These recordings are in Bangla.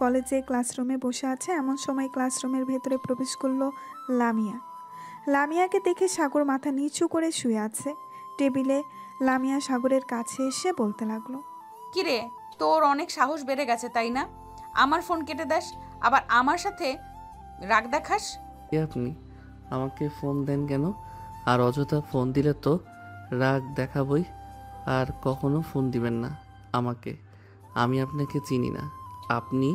কলেজে ক্লাসরুমে বসে আছে এমন সময় ক্লাসরুমের ভেতরে প্রবেশ করলো লামিয়া। লামিয়াকে দেখে সাগর মাথা নিচু করে শুয়ে আছে টেবিলে। লামিয়া সাগরের কাছে এসে বলতে লাগলো, কিরে, তোর অনেক সাহস বেড়ে গেছে তাই না? আমার ফোন কেটে দেস, আবার আমার সাথে রাগ দেখাস। কে আপনি? আমাকে ফোন দেন কেন? আর অযথা ফোন দিলে তো রাগ দেখাবই। আর কখনো ফোন দিবেন না আমাকে। আমি আপনাকে চিনি না, আপনি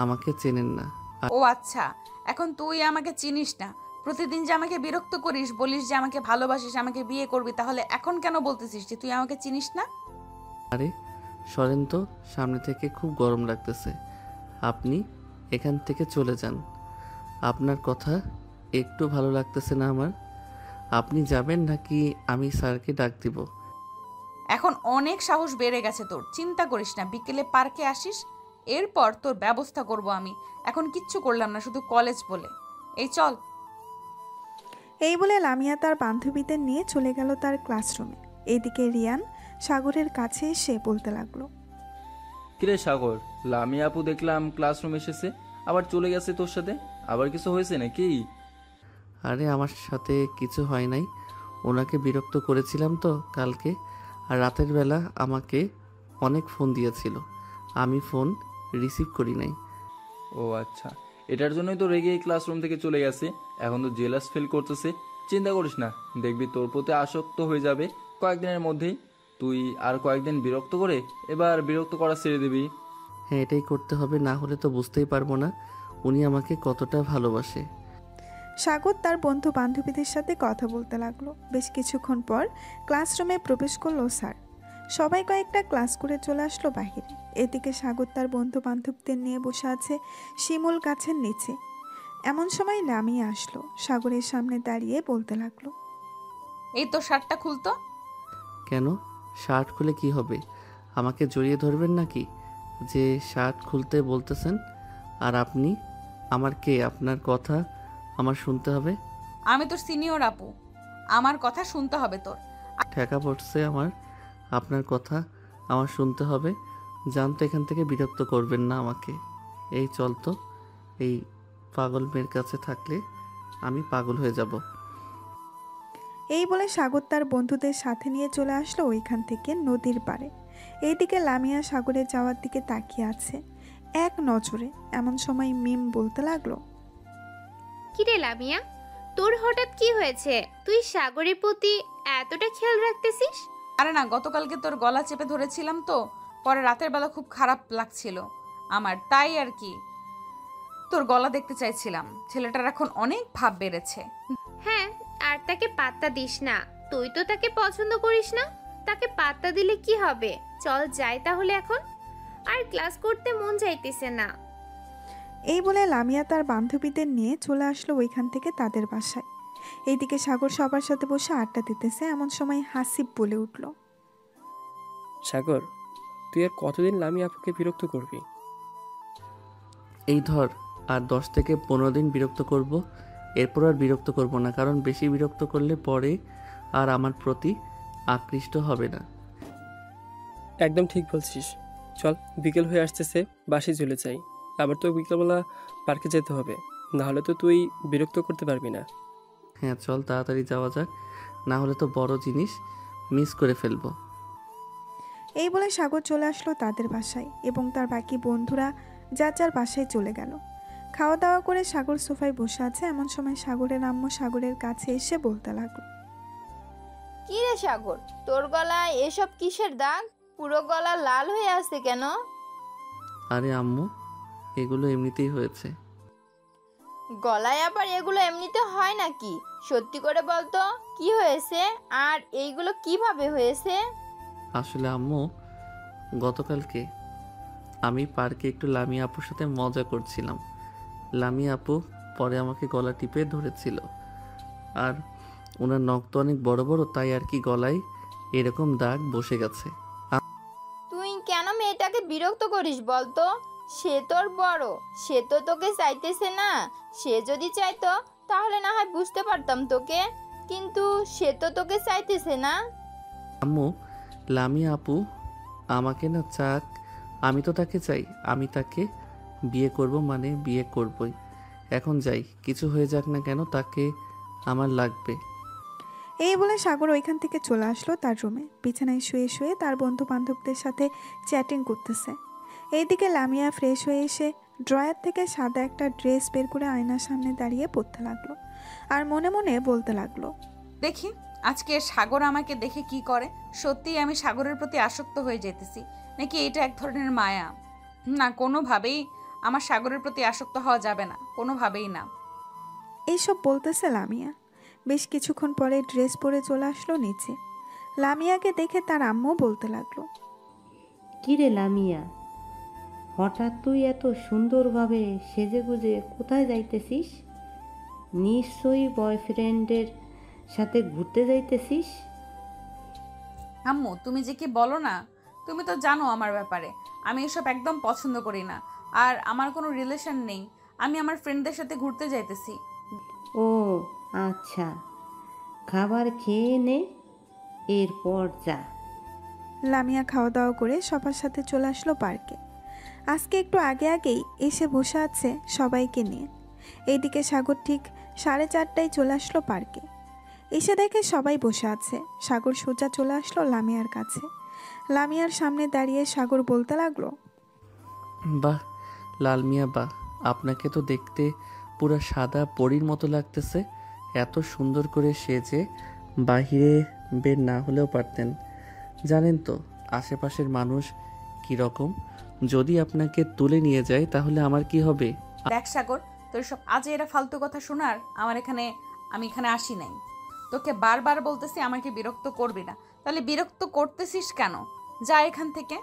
আমাকে চেনেন না। ও আচ্ছা, এখন তুই আমাকে চিনিস না। প্রতিদিন যে আমাকে বিরক্ত করিস, বলিস যে আমাকে ভালোবাসিস, আমাকে বিয়ে করবি, তাহলে এখন কেন বলতেছিস যে তুই আমাকে চিনিস না? আরে সরেন তো, সামনে থেকে খুব গরম লাগতেছে। আপনি এখান থেকে চলে যান। আপনার কথা একটু ভালো লাগতেছে না আমার। আপনি যাবেন নাকি আমি স্যারকে ডাক দিব? এখন অনেক সাহস বেড়ে গেছে তোর, চিন্তা করিস না। বিকেলে পার্কে আসিস, এরপর তোর ব্যবস্থা করব আমি। এখন কিচ্ছু করলাম না, শুধু কলেজ বলে। এই চল। এই বলে লামিয়া তার বান্ধবীদের নিয়ে চলে গেল তার ক্লাসরুমে। এইদিকে রিয়ান সাগরের কাছে এসে বলতে লাগলো, কিরে সাগর, লামিয়া আপু দেখলাম ক্লাসরুম এসেছে, আবার চলে গেছে তোর সাথে। আবার কিছু হয়েছে নাকি? আরে আমার সাথে কিছু হয় নাই। ওনাকে বিরক্ত করেছিলাম তো কালকে। আর রাতের বেলা আমাকে অনেক ফোন দিয়েছিল, আমি ফোন রিসিভ করি নাই। ও আচ্ছা, এটার জন্যই তো রেগে এই ক্লাসরুম থেকে চলে গেছে। এখন তো জেলাস ফিল করতেছে। চিন্তা করিস না, দেখবি তোর প্রতি আসক্ত হয়ে যাবে কয়েকদিনের মধ্যেই। তুই আর কয়েকদিন বিরক্ত করে এবার বিরক্ত করা ছেড়ে দিবি। হ্যাঁ, এটাই করতে হবে, না হলে তো বুঝতেই পারবো না উনি আমাকে কতটা ভালোবাসে। সাগর তার বন্ধু বান্ধবীদের সাথে কথা বলতে লাগলো। বেশ কিছুক্ষণ পর ক্লাসরুমে প্রবেশ করলো স্যার। সবাই কয়েকটা ক্লাস করে চলে আসলো বাহিরে। এদিকে সাগর তার বন্ধু বান্ধবদের নিয়ে বসে আছে শিমুল গাছের নিচে। এমন সময় লামিয়া আসলো, সাগরের সামনে দাঁড়িয়ে বলতে লাগলো, এই তো শার্টটা খুলতো। কেন? শার্ট খুলে কি হবে? আমাকে জড়িয়ে ধরবেন নাকি যে শার্ট খুলতে বলতেছেন? আর আপনি আমার কে? আপনার কথা আমার শুনতে হবে? আমি তোর সিনিয়র আপু, আমার কথা শুনতে হবে তোর। ঠেকা পড়ছে আমার, আপনার কথা আমার শুনতে হবে। জানতো এখান থেকে বিরক্ত করবেন না আমাকে। এই চল তো, এই পাগল মেয়ের কাছে থাকলে আমি পাগল হয়ে যাব। এই বলে সাগর তার বন্ধুদের সাথে নিয়ে চলে আসলো ওইখান থেকে নদীর পাড়ে। এইদিকে লামিয়া সাগরে যাওয়ার দিকে তাকিয়ে আছে এক নজরে। এমন সময় মিম বলতে লাগলো, কিরে লামিয়া, তোর হঠাৎ কি হয়েছে? তুই সাগরের প্রতি এতটা খেয়াল রাখতেছিস? আরে না, গতকালকে তোর গলা চেপে ধরেছিলাম তো, পরে রাতের বেলা খুব খারাপ লাগছিল আমার, তাই আর কি তোর গলা দেখতে চাইছিলাম। ছেলেটার এখন অনেক ভাব বেড়েছে। হ্যাঁ, আর তাকে পাত্তা দিস না। তুই তো তাকে পছন্দ করিস না, তাকে পাত্তা দিলে কি হবে? চল যাই তাহলে এখন, আর ক্লাস করতে মন চাইতেছে না। এই বলে লামিয়া তার বান্ধবীদের নিয়ে চলে আসলো ওইখান থেকে তাদের বাসায়। এইদিকে সাগর সবার সাথে বসে আড্ডা দিতেছে। এমন সময় হাসিব বলে উঠল, সাগর, তুই আর কতদিন লামি আপুকে বিরক্ত করবি? এই ধর, আর 10 থেকে 15 দিন বিরক্ত করব, এরপর আর বিরক্ত করব না। কারণ বেশি বিরক্ত করলে পরে আর আমার প্রতি আকৃষ্ট হবে না। একদম ঠিক বলছিস। চল, বিকেল হয়ে আসতেছে, বাসে চলে যাই। আবার তো বিকেলবেলা পার্কে যেতে হবে, নাহলে তো তুই বিরক্ত করতে পারবি না। হ্যাঁ চল, তাড়াতাড়ি যাওয়া যাক, না হলে তো বড় জিনিস মিস করে ফেলবো। এই বলে সাগর চলে আসলো তাদের বাসায় এবং তার বাকি বন্ধুরা যার যার বাসায় চলে গেল। খাওয়া দাওয়া করে সাগর সোফায় বসে আছে। এমন সময় সাগরের আম্মু সাগরের কাছে এসে বলতে লাগলো, কি রে সাগর, তোর গলায় এসব কিসের দাগ? পুরো গলা লাল হয়ে আছে কেন? আরে আম্মু, এগুলো এমনিতেই হয়েছে। গলায় আবার এগুলো এমনিতে হয় নাকি? সত্যি করে বলতো কি হয়েছে, আর এইগুলো কিভাবে হয়েছে? আসলে আম্মু, গতকালকে আমি পার্কে একটু লামিয়া আপুর সাথে মজা করছিলাম। লামিয়া আপু পরে আমাকে গলা টিপে ধরেছিল। আর ওনার নখ তো অনেক বড় বড়, তাই আর কি গলায় এরকম দাগ বসে গেছে। তুই কেন মেয়েটাকে বিরক্ত করিস বলতো? সে তোর বড়, সে তো তোকে চাইতেছে না। সে যদি চাইতো তাহলে না হয় বুঝতে পারতাম তোকে, কিন্তু সে তো তোকে চাইতেছে না। আম্মু, লামিয়া আপু আমাকে না চাক, আমি তো তাকে চাই। আমি তাকে বিয়ে করব মানে বিয়ে করবই। এখন যাই, কিছু হয়ে যাক না কেন তাকে আমার লাগবে। এই বলে সাগর ওইখান থেকে চলে আসলো তার রুমে। বিছানায় শুয়ে শুয়ে তার বন্ধু বান্ধবদের সাথে চ্যাটিং করতেছে। এইদিকে লামিয়া ফ্রেশ হয়ে এসে ড্রয়ার থেকে সাদা একটা ড্রেস বের করে আয়নার সামনে দাঁড়িয়ে পড়তে লাগলো আর মনে মনে বলতে লাগলো, দেখি আজকে সাগর আমাকে দেখে কি করে। সত্যিই আমি সাগরের প্রতি আসক্ত হয়ে যেতেছি, নাকি এটা এক ধরনের মায়া? না, কোনোভাবেই আমার সাগরের প্রতি আসক্ত হওয়া যাবে না, কোনোভাবেই না। এইসব বলতেছে লামিয়া। বেশ কিছুক্ষণ পরে ড্রেস পরে চলে আসলো নিচে। লামিয়াকে দেখে তার আম্মু বলতে লাগলো, কিরে লামিয়া, হঠাৎ তুই এত সুন্দরভাবে সেজেগুজে কোথায় যাইতেছিস? নিশ্চয়ই বয়ফ্রেন্ডের সাথে ঘুরতে যাইতেছিস। আম্মু, তুমি যে কি বলো না, তুমি তো জানো আমার ব্যাপারে, আমি এসব একদম পছন্দ করি না। আর আমার কোনো রিলেশন নেই, আমি আমার ফ্রেন্ডদের সাথে ঘুরতে যাইতেছি। ও আচ্ছা, খাবার খেয়ে নে, এরপর যা। লামিয়া খাওয়া দাওয়া করে সবার সাথে চলে আসলো পার্কে। আজকে একটু আগে আগেই এসে বসে আছে সবাইকে নিয়ে। এইদিকে সাগর ঠিক 4:30টায় চলে আসলো পার্কে। এসে দেখে সবাই বসে আছে। সাগর সোজা চলে আসলো লামিয়ার কাছে। লামিয়ার সামনে দাঁড়িয়ে সাগর বলতে লাগলো, বাহ লাল মিয়া বাহ, আপনাকে তো দেখতে পুরো সাদা পরীর মতো লাগতেছে। এত সুন্দর করে সেজে বাহিরে বের না হলেও পারতেন। জানেন তো আশেপাশের মানুষ কীরকম? যদি আপনাকে তুলে নিয়ে যায় তাহলে আমার কি হবে? দেখ সাগর, তোর সব আজে এরা ফালতু কথা শোনার আমি এখানে আসি নাই। তোকে বারবার বলতেছি আমাকে বিরক্ত করবি না, তাহলে বিরক্ত করতেছিস কেন? যা এখান থেকে।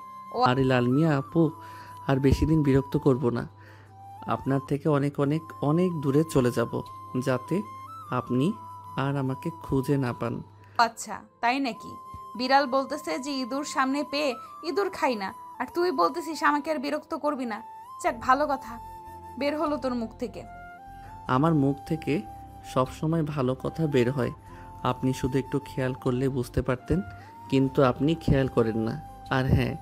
আরে লাল মিয়া আপু, আর বেশি দিন বিরক্ত করব না। আপনার থেকে অনেক অনেক অনেক দূরে চলে যাব, যাতে আপনি আর আমাকে খুঁজে না পান। আচ্ছা তাই নাকি? বিড়াল বলতেছে যে ইঁদুর সামনে পেয়ে ইঁদুর খাই না, আর তুই বলতেছিস আমাকে আর বিরক্ত করবি না। যাক, ভালো কথা বের হলো তোর মুখ থেকে। আমার মুখ থেকে সব সময় ভালো কথা বের হয়, আপনি শুধু একটু খেয়াল করলে বুঝতে পারতেন, কিন্তু আপনি খেয়াল করেন না। আর হ্যাঁ,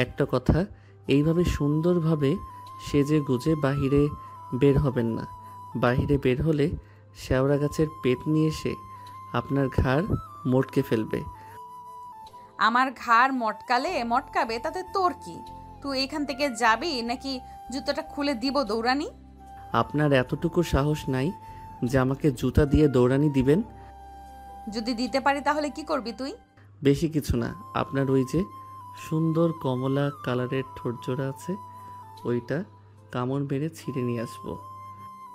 একটা কথা, এইভাবে সুন্দরভাবে সেজে গুজে বাহিরে বের হবেন না। বাহিরে বের হলে শেওড়া গাছের পেট নিয়ে এসে আপনার ঘাড় মোটকে ফেলবে। আমার ঘাড় মটকাবে তাতে তোর কি? তুই এখান থেকে যাবি নাকি জুতোটা খুলে দিব দৌড়ানি? আপনার এতটুকু সাহস নাই যে আমাকে জুতা দিয়ে দৌড়ানি দিবেন? যদি দিতে পারি তাহলে কি করবি তুই? বেশি কিছু না, আপনার ওই যে সুন্দর কমলা কালারের ঠোঁটজোড়া আছে, ওইটা কামড় মেরে ছিঁড়ে নিয়ে আসবো।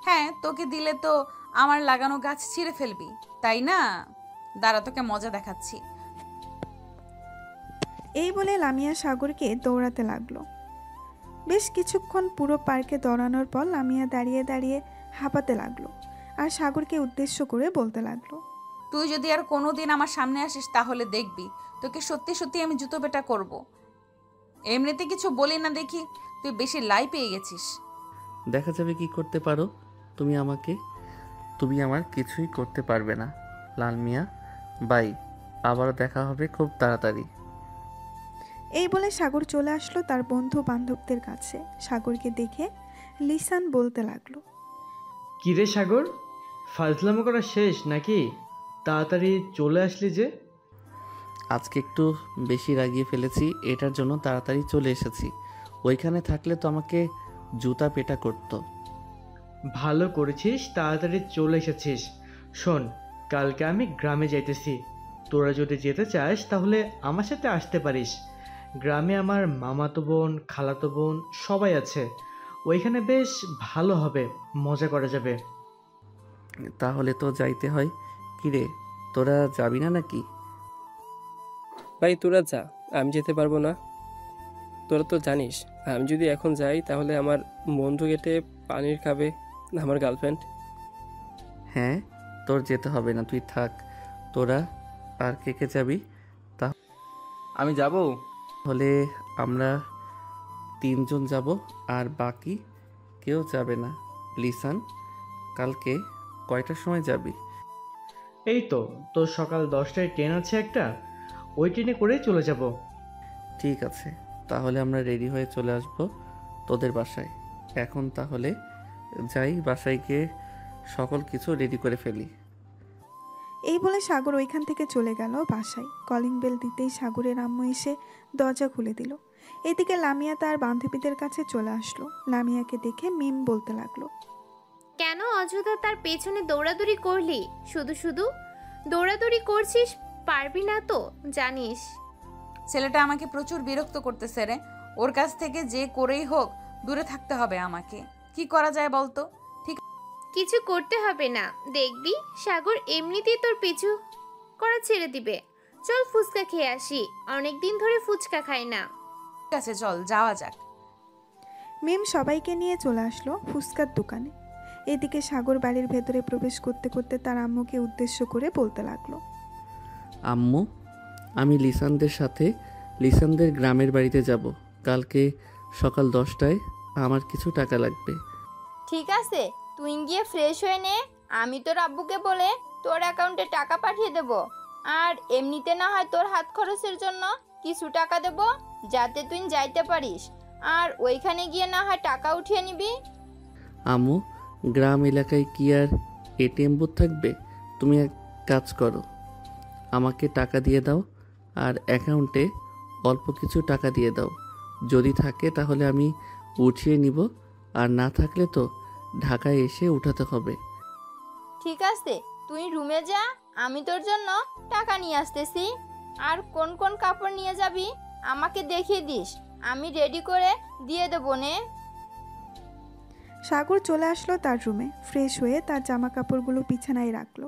হ্যাঁ, তোকে দিলে তো আমার লাগানো গাছ ছিঁড়ে ফেলবি, তাই না? দাঁড়া, তোকে মজা দেখাচ্ছি। এই বলে লামিয়া সাগরকে দৌড়াতে লাগলো। বেশ কিছুক্ষণ পুরো পার্কে দৌড়ানোর পর লামিয়া দাঁড়িয়ে দাঁড়িয়ে হাঁপাতে লাগলো আর সাগরকে উদ্দেশ্য করে বলতে লাগলো, তুই যদি আর কোনোদিন আমার সামনে আসিস তাহলে দেখবি তোকে সত্যি সত্যি আমি জুতো পেটা করব। এমনিতে কিছু বলি না দেখি তুই বেশি লাই পেয়ে গেছিস। দেখা যাবে কি করতে পারো তুমি আমাকে। তুমি আমার কিছুই করতে পারবে না লাল মিয়া। বাই, আবারও দেখা হবে খুব তাড়াতাড়ি। এই বলে সাগর চলে আসলো তার বন্ধু বান্ধবদের কাছে। সাগরকে দেখে লিসান বলতে লাগলো, কিরে সাগর, ফাজলামো করা শেষ নাকি? তাড়াতাড়ি চলে আসলি যে। আজকে একটু বেশি রাগিয়ে ফেলেছি, এটার জন্য তাড়াতাড়ি চলে এসেছি। ওইখানে থাকলে তো আমাকে জুতা পেটা করতো। ভালো করেছিস তাড়াতাড়ি চলে এসেছিস। শোন, কালকে আমি গ্রামে যাইতেছি। তোরা যদি যেতে চাস তাহলে আমার সাথে আসতে পারিস। গ্রামে আমার মামাতো বোন, খালাতো বোন সবাই আছে। ওইখানে বেশ ভালো হবে, মজা করা যাবে। তাহলে তো যাইতে হয়। কিরে, তোরা যাবি না নাকি? ভাই তোরা যা, আমি যেতে পারবো না। তোরা তো জানিস আমি যদি এখন যাই তাহলে আমার বন্ধু কেটে পানির খাবে আমার গার্লফ্রেন্ড। হ্যাঁ, তোর যেতে হবে না, তুই থাক। তোরা আর কে কে যাবি? আমি যাব। তাহলে আমরা 3 জন যাব, আর বাকি কেউ যাবে না। লিসান, কালকে কয়টার সময় যাবি? এই তো তোর সকাল 10টায় ট্রেন আছে একটা, ওই ট্রেনে করেই চলে যাব। ঠিক আছে, তাহলে আমরা রেডি হয়ে চলে আসব তোদের বাসায়। এখন তাহলে যাই, বাসায় গিয়ে সকল কিছু রেডি করে ফেলি। এই বলে সাগর ওইখান থেকে চলে গেল বাসায়। কলিং বেল দিতেই সাগরের আম্মু এসে দরজা খুলে দিল। এদিকে লামিয়া তার বান্ধবীদের কাছে চলে আসলো। লামিয়াকে দেখে মিম বলতে লাগলো, কেন অযথা তার পেছনে দৌড়াদৌড়ি করলি? শুধু শুধু দৌড়াদৌড়ি করছিস, পারবি না তো জানিস। ছেলেটা আমাকে প্রচুর বিরক্ত করতেছে রে। ওর কাছ থেকে যে করেই হোক দূরে থাকতে হবে আমাকে। কি করা যায় বলতো? কিছু করতে হবে না, দেখবি সাগর এমনিতেই তোর পিছু করা ছেড়ে দিবে। চল ফুচকা খেয়ে আসি, অনেকদিন ধরে ফুচকা খাই না। ঠিক আছে, চল যাওয়া যাক। মিম সবাইকে নিয়ে চলে আসলো ফুচকার দোকানে। এদিকে সাগর বাড়ির ভেতরে প্রবেশ করতে করতে তার আম্মুকে উদ্দেশ্য করে বলতে লাগলো, আম্মু, আমি লিসানদের সাথে লিসানদের গ্রামের বাড়িতে যাব। কালকে সকাল 10টায় আমার কিছু টাকা লাগবে। ঠিক আছে, তুই গিয়ে ফ্রেশ হয়ে নে। আমি তোর আব্বুকে বলে তোর অ্যাকাউন্টে টাকা পাঠিয়ে দেব। আর এমনিতে না হয় তোর হাত খরচের জন্য কিছু টাকা দেব, যাতে তুই যাইতে পারিস। আর ওইখানে গিয়ে না হয় টাকা উঠিয়ে নিবি। আম্মু, গ্রাম এলাকায় কি আর এটিএম বুথ থাকবে? তুমি এক কাজ করো, আমাকে টাকা দিয়ে দাও আর অ্যাকাউন্টে অল্প কিছু টাকা দিয়ে দাও। যদি থাকে তাহলে আমি উঠিয়ে নিব, আর না থাকলে তো ঢাকায় এসে উঠাতে হবে। ঠিক আছে, তুই রুমে যা, আমি তোর জন্য টাকা নিয়ে আসতেছি। আর কোন কোন কাপড় নিয়ে যাবি আমাকে দেখিয়ে দিস, আমি রেডি করে দিয়ে দেবো নে। সাগর চলে আসলো তার রুমে। ফ্রেশ হয়ে তার জামা কাপড়গুলো বিছানায় রাখলো।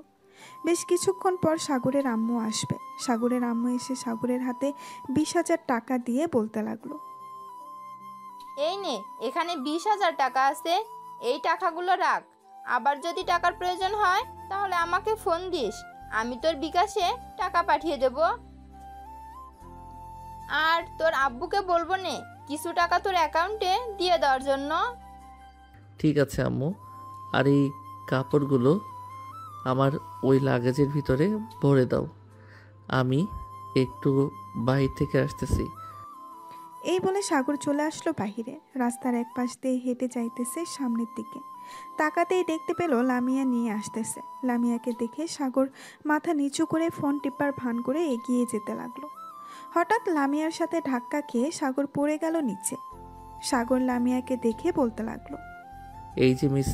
বেশ কিছুক্ষণ পর সাগরের আম্মু আসবে। সাগরের আম্মু এসে সাগরের হাতে 20,000 টাকা দিয়ে বলতে লাগলো, এই নে, এখানে 20,000 টাকা আছে, এই টাকাগুলো রাখ। আবার যদি টাকার প্রয়োজন হয় তাহলে আমাকে ফোন দিস, আমি তোর বিকাশে টাকা পাঠিয়ে দেব। আর তোর আব্বুকে বলবো নে কিছু টাকা তোর অ্যাকাউন্টে দিয়ে দেওয়ার জন্য। ঠিক আছে আম্মু, আর এই কাপড়গুলো আমার ওই লাগেজের ভিতরে ভরে দাও। আমি একটু বাইরে থেকে আসতেছি। এই বলে সাগর চলে আসলো বাহিরে। রাস্তার এক পাশ দিয়ে হেঁটে যাইতেছে সামনের দিকে। তাকাতেই দেখতে পেল লামিয়া নিয়ে আসতেছে। লামিয়াকে দেখে সাগর মাথা নিচু করে ফোন টিপার ভান করে এগিয়ে যেতে লাগলো। হঠাৎ লামিয়ার সাথে ধাক্কা খেয়ে সাগর পড়ে গেল নিচে। সাগর লামিয়াকে দেখে বলতে লাগলো, এই যে মিস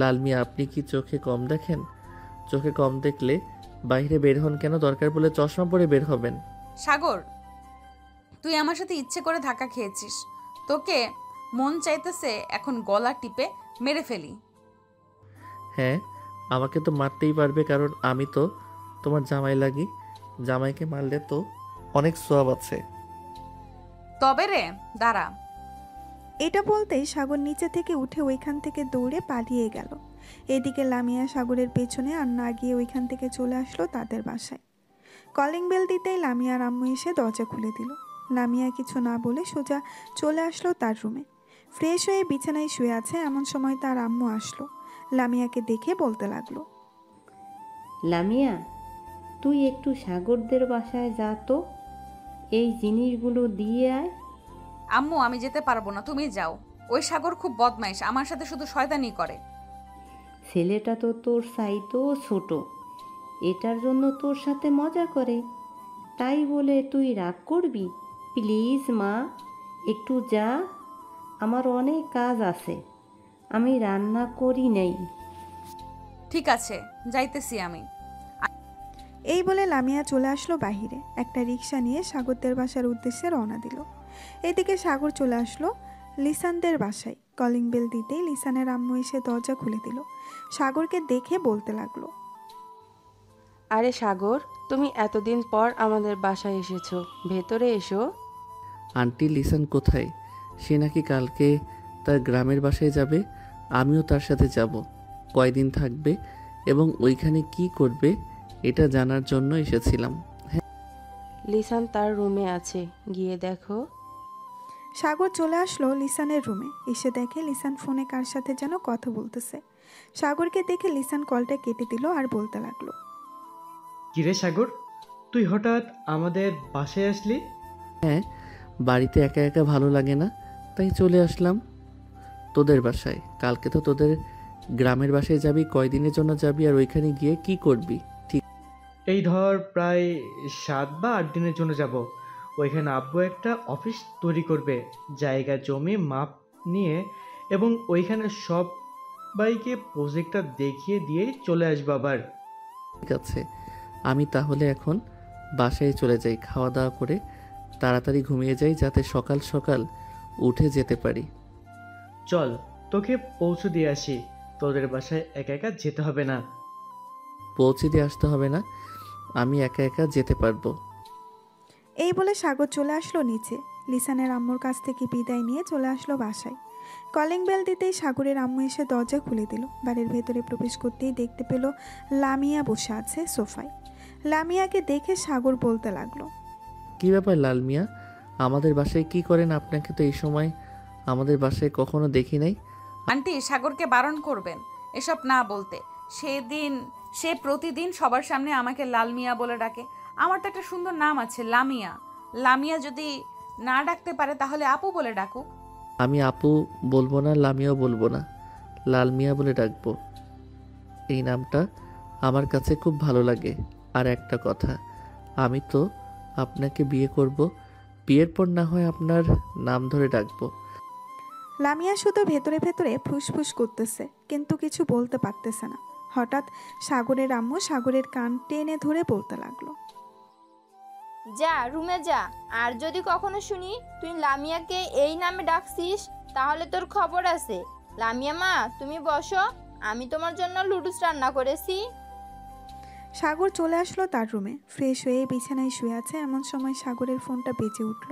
লালমিয়া, আপনি কি চোখে কম দেখেন? চোখে কম দেখলে বাইরে বের হন কেন? দরকার পড়লে চশমা পরে বের হবেন। সাগর, তুই আমার সাথে ইচ্ছে করে ধাক্কা খেয়েছিস। তোকে মন চাইতেছে এখন গলা টিপে মেরে ফেলি। হ্যাঁ, আমাকে তো মারতেই পারবে, কারণ আমি তো তোমার জামাই লাগি। জামাইকে মারলে তো অনেক সোয়াব আছে। তবে রে, দাঁড়া। এটা বলতেই সাগর নিচে থেকে উঠে ওইখান থেকে দৌড়ে পালিয়ে গেল। এদিকে লামিয়া সাগরের পেছনে আর না গিয়ে ওইখান থেকে চলে আসলো তাদের বাসায়। কলিং বেল দিতেই লামিয়ার আম্মু এসে দরজা খুলে দিল। লামিয়া কিছু না বলে সোজা চলে আসলো তার রুমে। ফ্রেশ হয়ে বিছানায় শুয়ে আছে এমন সময় তার আম্মু আসলো। লামিয়াকে দেখে বলতে লাগলো, লামিয়া, তুই একটু সাগরদের বাসায় যা তো, এই জিনিসগুলো দিয়ে আয়। আম্মু, আমি যেতে পারবো না, তুমি যাও। ওই সাগর খুব বদমাইশ, আমার সাথে শুধু শয়তানি করে। ছেলেটা তো তোর চাইতেও ছোট, এটার জন্য তোর সাথে মজা করে, তাই বলে তুই রাগ করবি? প্লিজ মা, একটু যা, আমার অনেক কাজ আছে, আমি রান্না করি নাই। ঠিক আছে, যাইতেছি আমি। এই বলে লামিয়া চলে আসলো বাহিরে। একটা রিক্সা নিয়ে সাগরদের বাসার উদ্দেশ্যে রওনা দিল। এদিকে সাগর চলে আসলো লিসানদের বাসায়। কলিং বেল দিতেই লিসানের আম্মু এসে দরজা খুলে দিল। সাগরকে দেখে বলতে লাগলো, আরে সাগর, তুমি এতদিন পর আমাদের বাসায় এসেছো, ভেতরে এসো। আন্টি লিসান কোথায়? সে নাকি কালকে তার গ্রামের বাসায় যাবে। আমিও তার সাথে যাব। কয়দিন থাকবে এবং ওইখানে কি করবে এটা জানার জন্য এসেছিলাম। লিসান তার রুমে আছে, গিয়ে দেখো। সাগর চলে আসলো লিসানের রুমে। এসে দেখে লিসান ফোনে কার সাথে যেন কথা বলতেছে। সাগরকে দেখে লিসান কলটা কেটে দিল আর বলতে লাগলো, কিরে সাগর, তুই হঠাৎ আমাদের বাসায় আসলি? হ্যাঁ, বাড়িতে একা একা ভালো লাগে না, তাই চলে আসলাম। তোদের বাসায়। কালকে তো তোদের গ্রামের বাসায় যাবি, কয়দিনের জন্য যাবি আর ওইখানে গিয়ে কি করবি? ঠিক এই ধর প্রায় 7 বা 8 দিনের জন্য যাব। ওইখানে আব্বু একটা অফিস তৈরি করবে, জায়গা জমি মাপ নিয়ে, এবং ওইখানে সবাইকে প্রজেক্টটা দেখিয়ে দিয়ে চলে আসবো আবার। আছে। আমি তাহলে এখন বাসায় চলে যাই, খাওয়া দাওয়া করে তাড়াতাড়ি ঘুমিয়ে যাই যাতে সকাল সকাল উঠে যেতে পারি। চল তোকে পৌঁছে দিয়ে আসি, তোদের বাসায় একা একা যেতে হবে না। পৌঁছে দিয়ে আসতে হবে না, আমি একা একা যেতে পারবো। এই বলে সাগর চলে আসলো নিচে। লিসানের আম্মুর কাছ থেকে বিদায় নিয়ে চলে আসলো বাসায়। কলিং বেল দিতেই সাগরের আম্মু এসে দরজা খুলে দিল। বাড়ির ভেতরে প্রবেশ করতেই দেখতে পেল লামিয়া বসে আছে সোফায়। লামিয়াকে দেখে সাগর বলতে লাগলো, কি ব্যাপার লাল মিয়া, আমাদের বাসায় কি করেন? আপনাকে তো এই সময় আমাদের বাসায় কখনো দেখি নাই। আন্টি, সাগরকে বারণ করবেন এসব না বলতে। সে প্রতিদিন সবার সামনে আমাকে লাল মিয়া বলে ডাকে। আমার তো একটা সুন্দর নাম আছে, লামিয়া। লামিয়া যদি না ডাকতে পারে তাহলে আপু বলে ডাকুক। আমি আপু বলবো না, লামিয়াও বলবো না, লাল মিয়া বলে ডাকবো। এই নামটা আমার কাছে খুব ভালো লাগে। আর একটা কথা, আমি তো আপনাকে বিয়ে করব, বিয়ের পর না হয় আপনার নাম ধরে ডাকবো। লামিয়া শুধু ভেতরে ভেতরে ফুসফুস করতেছে, কিন্তু কিছু বলতে পারতেছে না। হঠাৎ সাগরের আম্মু সাগরের কান টেনে ধরে বলতে লাগলো, যা রুমে যা, আর যদি কখনো শুনি তুই লামিয়াকে এই নামে ডাকছিস তাহলে তোর খবর আছে। লামিয়া মা, তুমি বসো, আমি তোমার জন্য লুডুস রান্না করেছি। সাগর চলে আসলো তার রুমে। ফ্রেশ হয়ে বিছানায় শুয়ে আছে এমন সময় সাগরের ফোনটা বেজে উঠল।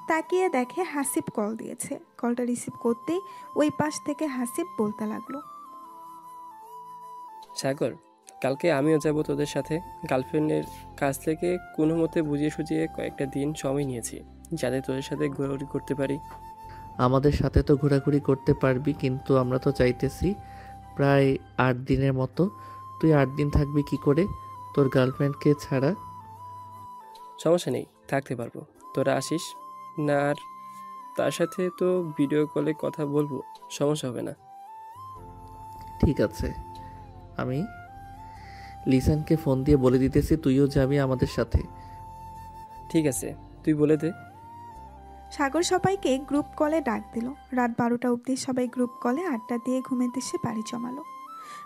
তাকিয়ে দেখে হাসিব কল দিয়েছে। কলটা রিসিভ করতেই ওই পাশ থেকে হাসিব বলতে লাগলো, সাগর, কালকে আমিও যাব তোদের সাথে। গার্লফ্রেন্ডের কাছ থেকে কোনো মতে বুঝিয়ে সুঝিয়ে কয়েকটা দিন সময় নিয়েছি যাতে তোদের সাথে ঘোরাঘুরি করতে পারি। আমাদের সাথে তো ঘোরাঘুরি করতে পারবি, কিন্তু আমরা তো চাইতেছি প্রায় 8 দিনের মতো। তুই 8 দিন থাকবি কি করে তোর গার্লফ্রেন্ডকে ছাড়া? সমস্যা নেই, থাকতে পারবো, তোরা আসিস না। আর তার সাথে তো ভিডিও কলে কথা বলবো, সমস্যা হবে না। ঠিক আছে, আমি লিসানকে ফোন দিয়ে বলে দিতেছি তুইও যাবি আমাদের সাথে। ঠিক আছে, তুই বলে দে। সাগর সবাইকে গ্রুপ কলে ডাক দিল। রাত 12টা অবধি সবাই গ্রুপ কলে আড্ডা দিয়ে ঘুমেতে এসে বাড়ি জমালো।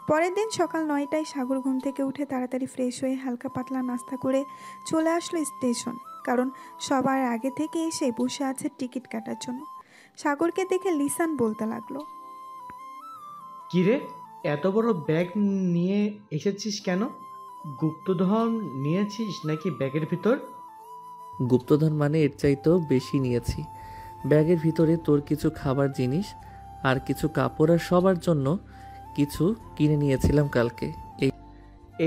পরের দিন সকাল 9টায় সাগর ঘুম থেকে উঠে তাড়াতাড়ি ফ্রেশ হয়ে হালকা পাতলা নাস্তা করে চলে আসলো স্টেশনে, কারণ সবার আগে থেকে এসে বসে আছে টিকিট কাটার জন্য। সাগরকে দেখে লিসান বলতে লাগলো, কিরে, এত বড় ব্যাগ নিয়ে এসেছিস কেন? গুপ্তধন নিয়েছিস নাকি ব্যাগের ভিতর? গুপ্তধন মানে এর চাইতেও বেশি নিয়েছি। ব্যাগের ভিতরে তোর কিছু খাবার জিনিস আর কিছু কাপড় আর সবার জন্য কিছু কিনে নিয়েছিলাম কালকে।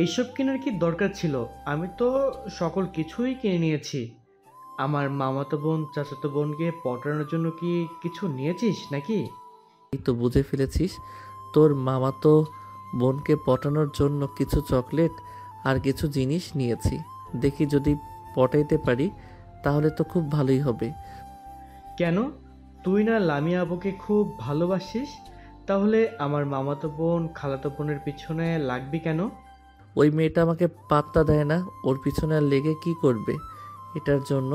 এইসব কেনার কি দরকার ছিল? আমি তো সকল কিছুই কিনে নিয়েছি। আমার মামাতো বোন চাচাতো বোনকে পটানোর জন্য কি কিছু নিয়েছিস নাকি? এই তো বুঝে ফেলেছিস, তোর মামাতো বোনকে পটানোর জন্য কিছু চকলেট আর কিছু জিনিস নিয়েছি। দেখি যদি পটাইতে পারি তাহলে তো খুব ভালোই হবে। কেন, তুই না লামিয়া আবুকে খুব ভালোবাসিস? তাহলে আমার মামাতো বোন খালাতো বোনের পিছনে লাগবি কেন? ওই মেয়েটা আমাকে পাত্তা দেয় না, ওর পিছনে আর লেগে কি করবে? এটার জন্য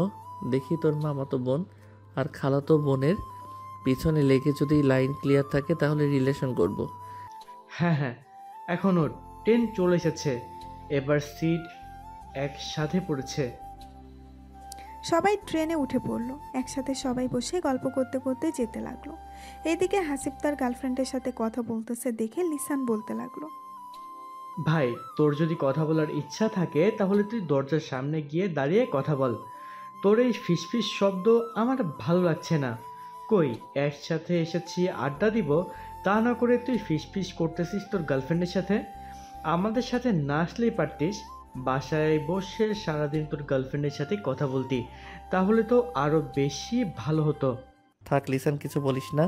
দেখি তোর মামাতো বোন আর খালাতো বোনের পিছনে লেগে যদি লাইন ক্লিয়ার থাকে তাহলে রিলেশন করব। হ্যাঁ হ্যাঁ, এখনও ট্রেন চলে এসেছে, এবার সিট একসাথে পড়েছে। সবাই ট্রেনে উঠে পড়লো। একসাথে সবাই বসে গল্প করতে করতে যেতে লাগলো। এদিকে হাসিব তার গার্লফ্রেন্ডের সাথে কথা বলতেছে দেখে লিসান বলতে লাগলো, ভাই, তোর যদি কথা বলার ইচ্ছা থাকে তাহলে তুই দরজার সামনে গিয়ে দাঁড়িয়ে কথা বল। তোর এই ফিসফিস শব্দ আমার ভালো লাগছে না। কই, একসাথে এসেছি আড্ডা দিব, তা না করে তুই ফিসফিস করতেছিস তোর গার্লফ্রেন্ডের সাথে। আমাদের সাথে না আসলেই পারতিস, বাসায় বসে সারাদিন তোর গার্লফ্রেন্ডের সাথে কথা বলতি, তাহলে তো আরও বেশি ভালো হতো। থাক লিসান, কিছু বলিস না।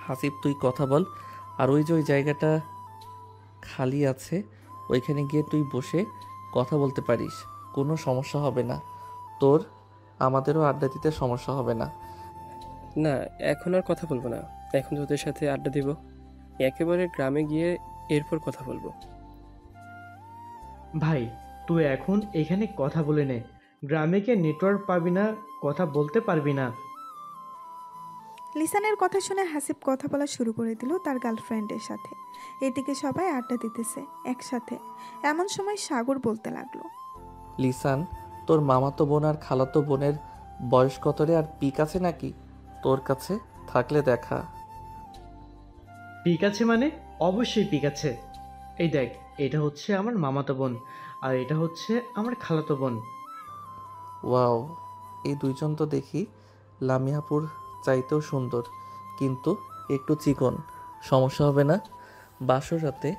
হাসিব তুই কথা বল, আর ওই যে ওই জায়গাটা খালি আছে ওইখানে গিয়ে তুই বসে কথা বলতে পারিস, কোনো সমস্যা হবে না তোর, আমাদেরও আড্ডা দিতে সমস্যা হবে না। না, এখন আর কথা বলবো না। এখন তোদের সাথে আড্ডা দিব, একেবারে গ্রামে গিয়ে এরপর কথা বলবো। ভাই তুই এখন এখানে কথা বলে নে, গ্রামে গিয়ে নেটওয়ার্ক পাবি না, কথা বলতে পারবি না। লিসানের কথা শুনে হাসিব কথা বলা শুরু করে দিল তার গার্লফ্রেন্ডের সাথে। এদিকে সবাই আড্ডা দিতেছে একসাথে। এমন সময় সাগর বলতে লাগলো, লিসান, তোর মামাতো বোন আর খালাতো বোনের বয়স কত রে? আর পিক আছে নাকি তোর কাছে? থাকলে দেখা। পিক আছে মানে? অবশ্যই পিক আছে। এই দেখ, এটা হচ্ছে আমার মামাতো বোন আর এটা হচ্ছে আমার খালাতো বোন। ওয়াও, এই দুইজন তো দেখি লামিয়াপুর চাইতেও সুন্দর, কিন্তু একটু চিকন। সমস্যা হবে না? বাসর রাতে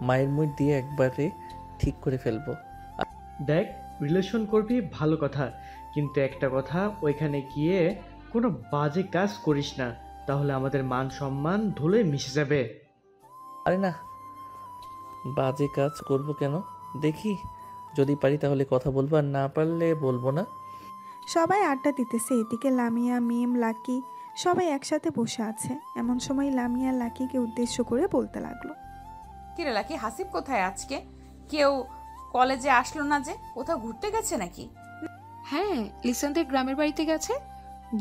মায়ের মুখ দিয়ে একবারে ঠিক করে ফেলবো। দেখ, রিলেশন করবি ভালো কথা, কিন্তু একটা কথা, ওইখানে গিয়ে কোনো বাজে কাজ করিস না, তাহলে আমাদের মান সম্মান ধুলে মিশে যাবে। আরে না, বাজে কাজ করব কেন? দেখি, যদি পারি তাহলে কথা বলবো, আর না পারলে বলবো না। সবাই আড্ডা দিতেছে। এদিকে লামিয়া, মিম, লাকি সবাই একসাথে বসে আছে। এমন সময় লামিয়া লাকিকে উদ্দেশ্য করে বলতে লাগলো, কিরে লাকি, হাসিব কোথায় আজকে? কেউ কলেজে আসলো না যে? কোথাও ঘুরতে গেছে নাকি? হ্যাঁ, লিসানদের গ্রামের বাড়িতে গেছে,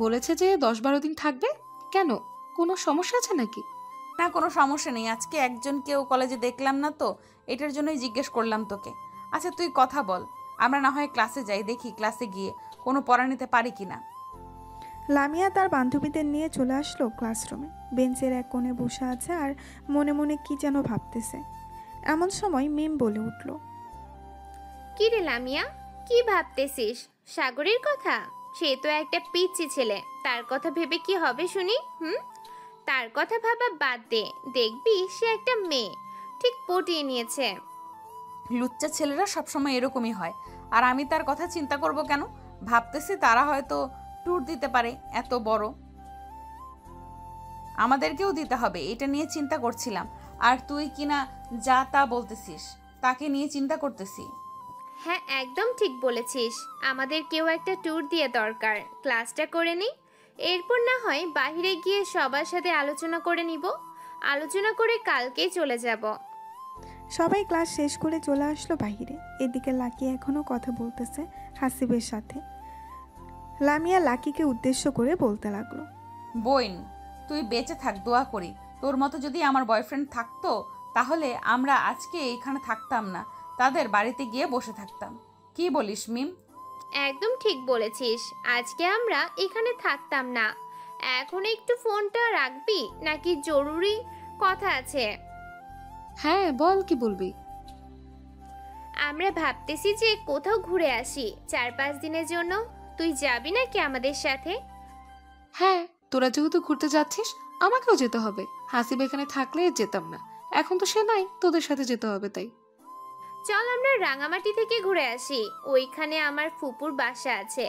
বলেছে যে 10-12 দিন থাকবে। কেন, কোনো সমস্যা আছে নাকি? না, কোনো সমস্যা নেই। আজকে একজন কেউ কলেজে দেখলাম না তো, এটার জন্যই জিজ্ঞেস করলাম তোকে। আচ্ছা তুই কথা বল, আমরা না হয় ক্লাসে যাই, দেখি ক্লাসে গিয়ে কোনো পড়া নিতে পারি কিনা। লামিয়া তার বান্ধবীদের নিয়ে চলে আসলো ক্লাসরুমে। বেঞ্চের এক কোণে বসে আছে আর মনে মনে কি যেন ভাবতেছে। এমন সময় মিম বলে উঠল, কি রে লামিয়া, কি ভাবতেছিস? সাগরের কথা? সে তো একটা পিচ্চি ছেলে, তার কথা ভেবে কি হবে শুনি? তার কথা ভাবা বাদ দে, দেখবি সে একটা মেয়ে, ঠিক পটিয়ে নিয়েছে। লুচ্চা ছেলেরা সবসময় এরকমই হয়, আর আমি তার কথা চিন্তা করব কেন? ভাবতেছি তারা হয়তো ট্যুর দিতে পারে এত বড়, আমাদেরকেও দিতে হবে, এটা নিয়ে চিন্তা করছিলাম। আর তুই কিনা যা তা বলতেছিস, তাকে নিয়ে চিন্তা করতেছি। হ্যাঁ, একদম ঠিক বলেছিস, আমাদের কেউ একটা ট্যুর দিয়ে দরকার। ক্লাসটা করে নিই, এরপর না হয় বাইরে গিয়ে সবার সাথে আলোচনা করে নিব। আলোচনা করে কালকেই চলে যাব। সবাই ক্লাস শেষ করে চলে আসলো বাইরে। এদিকে লাকি এখনও কথা বলতেছে হাসিবের সাথে। লামিয়া লাকিকে উদ্দেশ্য করে বলতে লাগলো, বোন, তুই বেঁচে থাক, দোয়া করি। তোর মতো যদি আমার বয়ফ্রেন্ড থাকতো তাহলে আমরা আজকে এইখানে থাকতাম না, তাদের বাড়িতে গিয়ে বসে থাকতাম। কি বলিস মিম? একদম ঠিক বলেছিস, আজকে আমরা এখানে থাকতাম না। এখন একটু ফোনটা রাখবি নাকি জরুরি কথা আছে? হ্যাঁ বল, কি বলবি? আমরা ভাবতেছি যে কোথাও ঘুরে আসি 4-5 দিনের জন্য। তুই যাবি নাকি আমাদের সাথে? হ্যাঁ, তোরা যেহেতু ঘুরতে যাচ্ছিস আমাকেও যেতে হবে। হাসিব এখানে থাকলে যেতাম না, এখন তো সে নাই, তোদের সাথে যেতে হবে তাই। চল আমরা রাঙামাটি থেকে ঘুরে আসি, ওইখানে আমার ফুপুর বাসা আছে,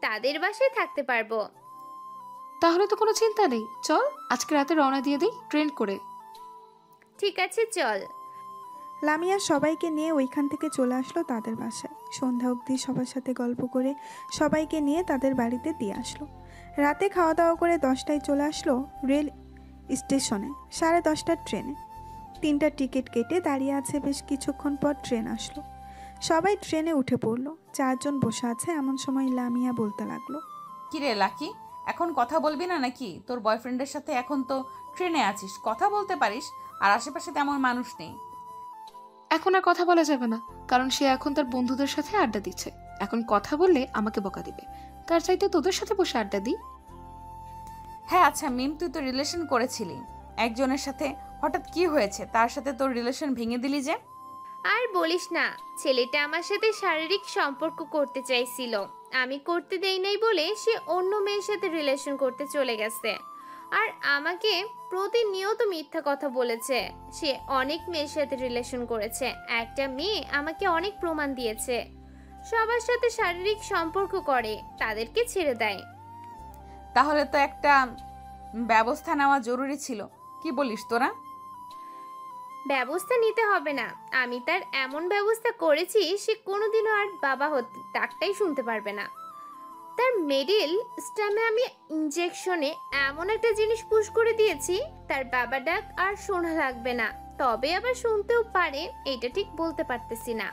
তাদের বাসায় থাকতে পারবো। তাহলে তো কোনো চিন্তা নেই, চল আজকে রাতে রওনা দিয়ে দিই ট্রেন করে। ঠিক আছে চল। লামিয়া সবাইকে নিয়ে ওইখান থেকে চলে আসলো তাদের বাসায়। সন্ধ্যা অবধি সবার সাথে গল্প করে সবাইকে নিয়ে তাদের বাড়িতে দিয়ে আসলো। রাতে খাওয়া দাওয়া করে 10টায় চলে আসলো রেল স্টেশনে 10:30টার ট্রেনে। 3টা টিকিট কেটে দাঁড়িয়ে আছে। বেশ কিছুক্ষণ পর ট্রেন আসলো। সবাই ট্রেনে উঠে পড়লো। 4 জন বসে আছে। এমন সময় লামিয়া বলতে লাগলো, কিরে লাকি, এখন কথা বলবি না নাকি? তোর বয়ফ্রেন্ডের সাথে এখন তো ট্রেনে আছিস, কথা বলতে পারিস, আর আশেপাশে তেমন মানুষ নেই। এখন আর কথা বলা যাবে না, কারণ সে এখন তার বন্ধুদের সাথে আড্ডা দিচ্ছে। এখন কথা বললে আমাকে বকা দিবে, তার চাইতে তোদের সাথে বসে আড্ডা দিই। হ্যাঁ আচ্ছা মিম, তুই তো রিলেশন করেছিলি একজনের সাথে, হঠাৎ কি হয়েছে? তার সাথে তোর রিলেশন ভেঙে দিলি যে? আর বলিস না, ছেলেটা আমার সাথে শারীরিক সম্পর্ক করতে চাইছিল, আমি করতে দেই নাই বলে সে অন্য মেয়ের সাথে রিলেশন করতে চলে গেছে। আর আমাকে প্রতিনিয়ত মিথ্যা কথা বলেছে। সে অনেক মেয়ের সাথে রিলেশন করেছে, একটা মেয়ে আমাকে অনেক প্রমাণ দিয়েছে। সবার সাথে শারীরিক সম্পর্ক করে, তাদেরকে ছেড়ে দেয়। তাহলে তো একটা ব্যবস্থা নেওয়া জরুরি ছিল। কি বলিস তোরা? ব্যবস্থা নিতে হবে না, আমি তার এমন ব্যবস্থা করেছি সে কোনোদিনও আর বাবা হতে ডাকটাই শুনতে পারবে না। তার মিডল স্ট্যামে আমি ইনজেকশনে এমন একটা জিনিস পুশ করে দিয়েছি, তার বাবা ডাক আর শোনা লাগবে না। তবে আবার শুনতেও পারে, এটা ঠিক বলতে পারতেছি না।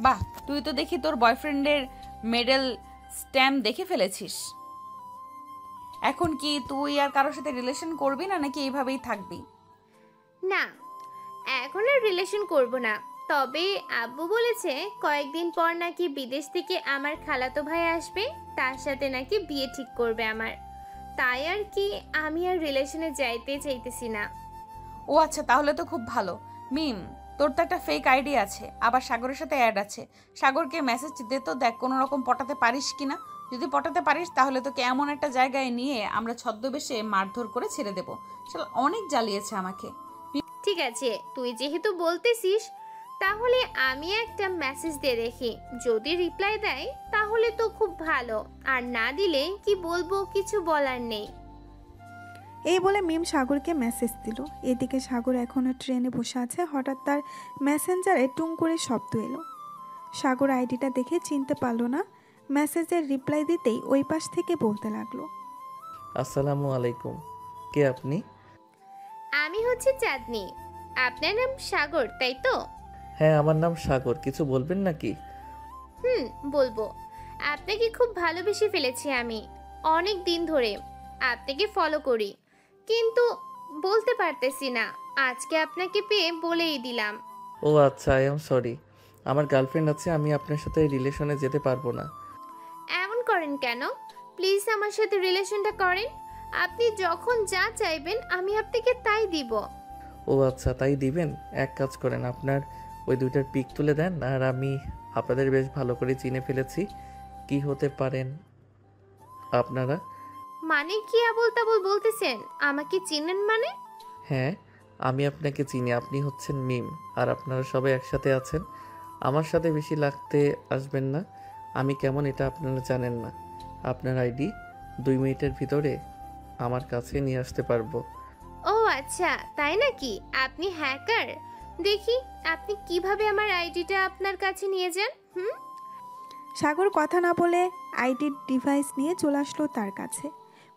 বাহ, তুই তো দেখি তোর বয়ফ্রেন্ডের মেডেল স্ট্যাম্প দেখে ফেলেছিস। এখন কি তুই আর কারোর সাথে রিলেশন করবি না, নাকি এইভাবেই থাকবি? না, এখন আর রিলেশন করব না। তবে আব্বু বলেছে কয়েকদিন পর নাকি বিদেশ থেকে আমার খালাতো ভাই আসবে, তার সাথে নাকি বিয়ে ঠিক করবে আমার। তাই আর কি, আমি আর রিলেশনে যাইতে চাইতেছি না। ও আচ্ছা, তাহলে তো খুব ভালো। মিম, তোর তো একটা ফেক আইডি আছে, আবার সাগরের সাথে অ্যাড আছে। সাগরকে মেসেজ দে তো, দেখ কোনো রকম পটাতে পারিস কিনা। যদি পটাতে পারিস তাহলে তোকে এমন একটা জায়গায় নিয়ে আমরা ছদ্মবেশে মারধর করে ছেড়ে দেবো। শালা অনেক জ্বালিয়েছে আমাকে। ঠিক আছে, তুই যেহেতু বলতেছিস, তাহলে আমি একটা মেসেজ দিয়ে দেখি। যদি রিপ্লাই দেয় তাহলে তো খুব ভালো, আর না দিলে কি বলবো কিছু বলার নেই। এই বলে মিম সাগরকে মেসেজ দিল। এদিকে সাগর এখনও ট্রেনে বসে আছে। হঠাৎ তার মেসেঞ্জারে টুং করে শব্দ এলো। সাগর আইডিটা দেখে চিনতে পারল না। মেসেজের রিপ্লাই দিতেই ওই পাশ থেকে বলতে লাগলো, আসসালামু আলাইকুম, কে আপনি? আমি হচ্ছে চাঁদনি। আপনার নাম সাগর, তাই তো? হ্যাঁ, আমার নাম সাগর। কিছু বলবেন নাকি? বলবো। আপনাকে খুব ভালোবেসে ফেলেছি আমি অনেক দিন ধরে। আপনাকে ফলো করি, কিন্তু বলতে পারতেছি না। আজকে আপনাকে পেয়ে বলেই দিলাম। ও আচ্ছা, আই এম সরি। আমার গার্লফ্রেন্ড আছে, আমি আপনার সাথে রিলেশনে যেতে পারবো না। এমন করেন কেন? প্লিজ আমার সাথে রিলেশনটা করেন। আপনি যখন যা চাইবেন আমি আপনাকে তাই দিব। ও আচ্ছা, তাই দিবেন? এক কাজ করেন, আপনার ওই দুইটার পিক তুলে দেন, আর আমি আপনাদের বেশ ভালো করে চিনে ফেলেছি। কি হতে পারেন আপনারা? মানে কি আবল তাবল বলতেছেন? আমাকে চিনেন মানে? হ্যাঁ, আমি আপনাকে চিনি। আপনি হচ্ছেন মিম, আর আপনারা সবাই একসাথে আছেন। আমার সাথে বেশি লাগতে আসবেন না। আমি কেমন এটা আপনারা জানেন না। আপনার আইডি 2 মিনিটের ভিতরে আমার কাছে নিয়ে আসতে পারবো। ও আচ্ছা, তাই নাকি? আপনি হ্যাকার? দেখি আপনি কিভাবে আমার আইডিটা আপনার কাছে নিয়ে যান। সাগর কথা না বলে আইডির ডিভাইস নিয়ে চলে আসলো তার কাছে।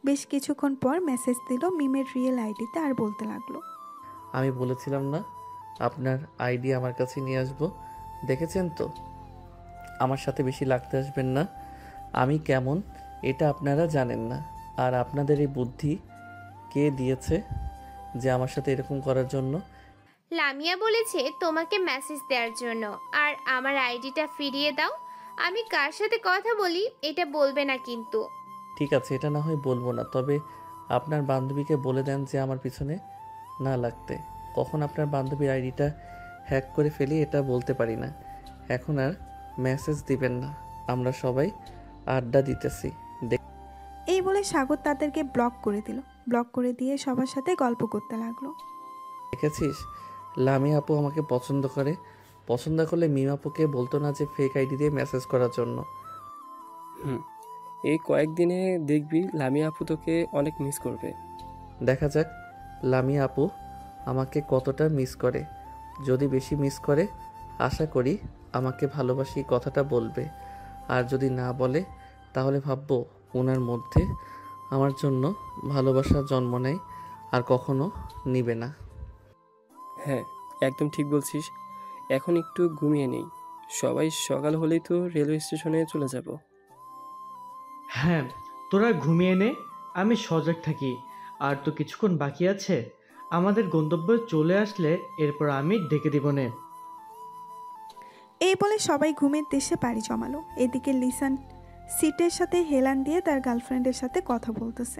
বেশ কিছুক্ষণ পর মেসেজ দিল মিমের রিয়েল আইডিতে, আর বলতে লাগলো, আমি বলেছিলাম না আপনার আইডি আমার কাছে নিয়ে আসবো? দেখেছেন তো? আমার সাথে বেশি লাগতে আসবেন না। আমি কেমন এটা আপনারা জানেন না। আর আপনাদের এই বুদ্ধি কে দিয়েছে যে আমার সাথে এরকম করার জন্য? লামিয়া বলেছে তোমাকে মেসেজ দেওয়ার জন্য। আর আমার আইডিটা ফিরিয়ে দাও। আমি কার সাথে কথা বলি এটা বলবে না কিন্তু। ঠিক আছে, এটা না হয় বলবো না, তবে আপনার বান্ধবীকে বলে দেন যে আমার পিছনে না লাগতে। কখন আপনার বান্ধবীর আইডিটা হ্যাক করে ফেলি এটা বলতে পারি না। এখন আর মেসেজ দিবেন না, আমরা সবাই আড্ডা দিতেছি। এই বলে সাগর তাদেরকে ব্লক করে দিল। ব্লক করে দিয়ে সবার সাথে গল্প করতে লাগলো। দেখেছিস, লামি আপু আমাকে পছন্দ করে। পছন্দ করলে মিম আপুকে বলতো না যে ফেক আইডি দিয়ে মেসেজ করার জন্য। এই কয়েকদিনে দেখবি লামিয়া আপু তোকে অনেক মিস করবে। দেখা যাক লামি আপু আমাকে কতটা মিস করে। যদি বেশি মিস করে, আশা করি আমাকে ভালোবাসি কথাটা বলবে। আর যদি না বলে, তাহলে ভাববো ওনার মধ্যে আমার জন্য ভালোবাসা জন্ম নেয় আর কখনো নিবে না। হ্যাঁ, একদম ঠিক বলছিস। এখন একটু ঘুমিয়ে নেই, সবাই সকাল হলেই তো রেলওয়ে স্টেশনে চলে যাব। হ্যাঁ, তোরা ঘুমিয়ে নে, আমি সজাগ থাকি। আর তো কিছুক্ষণ বাকি আছে। আমাদের গন্তব্যে চলে আসলে এরপর আমি ডেকে দিব নে। এই বলে সবাই ঘুমের দেশে পাড়ি জমালো। এদিকে লিসান সিটের সাথে হেলান দিয়ে তার গার্লফ্রেন্ডের সাথে কথা বলতেছে।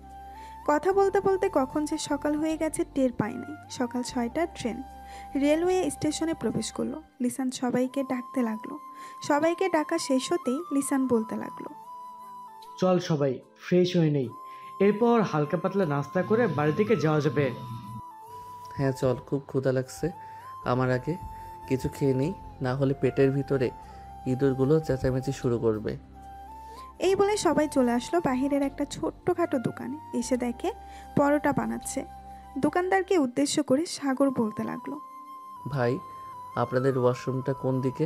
কথা বলতে বলতে কখন যে সকাল হয়ে গেছে টের পায় নাই। সকাল 6টার ট্রেন রেলওয়ে স্টেশনে প্রবেশ করলো। লিসান সবাইকে ডাকতে লাগলো। সবাইকে ডাকা শেষ হতেই লিসান বলতে লাগলো, চল সবাই ফ্রেশ হয়ে নেই, এরপর হালকা পাতলা নাস্তা করে বাড়ি থেকে যাওয়া যাবে। হ্যাঁ চল, খুব ক্ষুধা লাগছে। আমার আগে কিছু খেয়ে নিই, না হলে পেটের ভিতরে ইঁদুরগুলো চেঁচামেচি শুরু করবে। এই বলে সবাই চলে আসলো বাহিরের একটা ছোট্টখাটো দোকানে। এসে দেখে পরোটা বানাচ্ছে। দোকানদারকে উদ্দেশ্য করে সাগর বলতে লাগলো, ভাই, আপনাদের ওয়াশরুমটা কোন দিকে?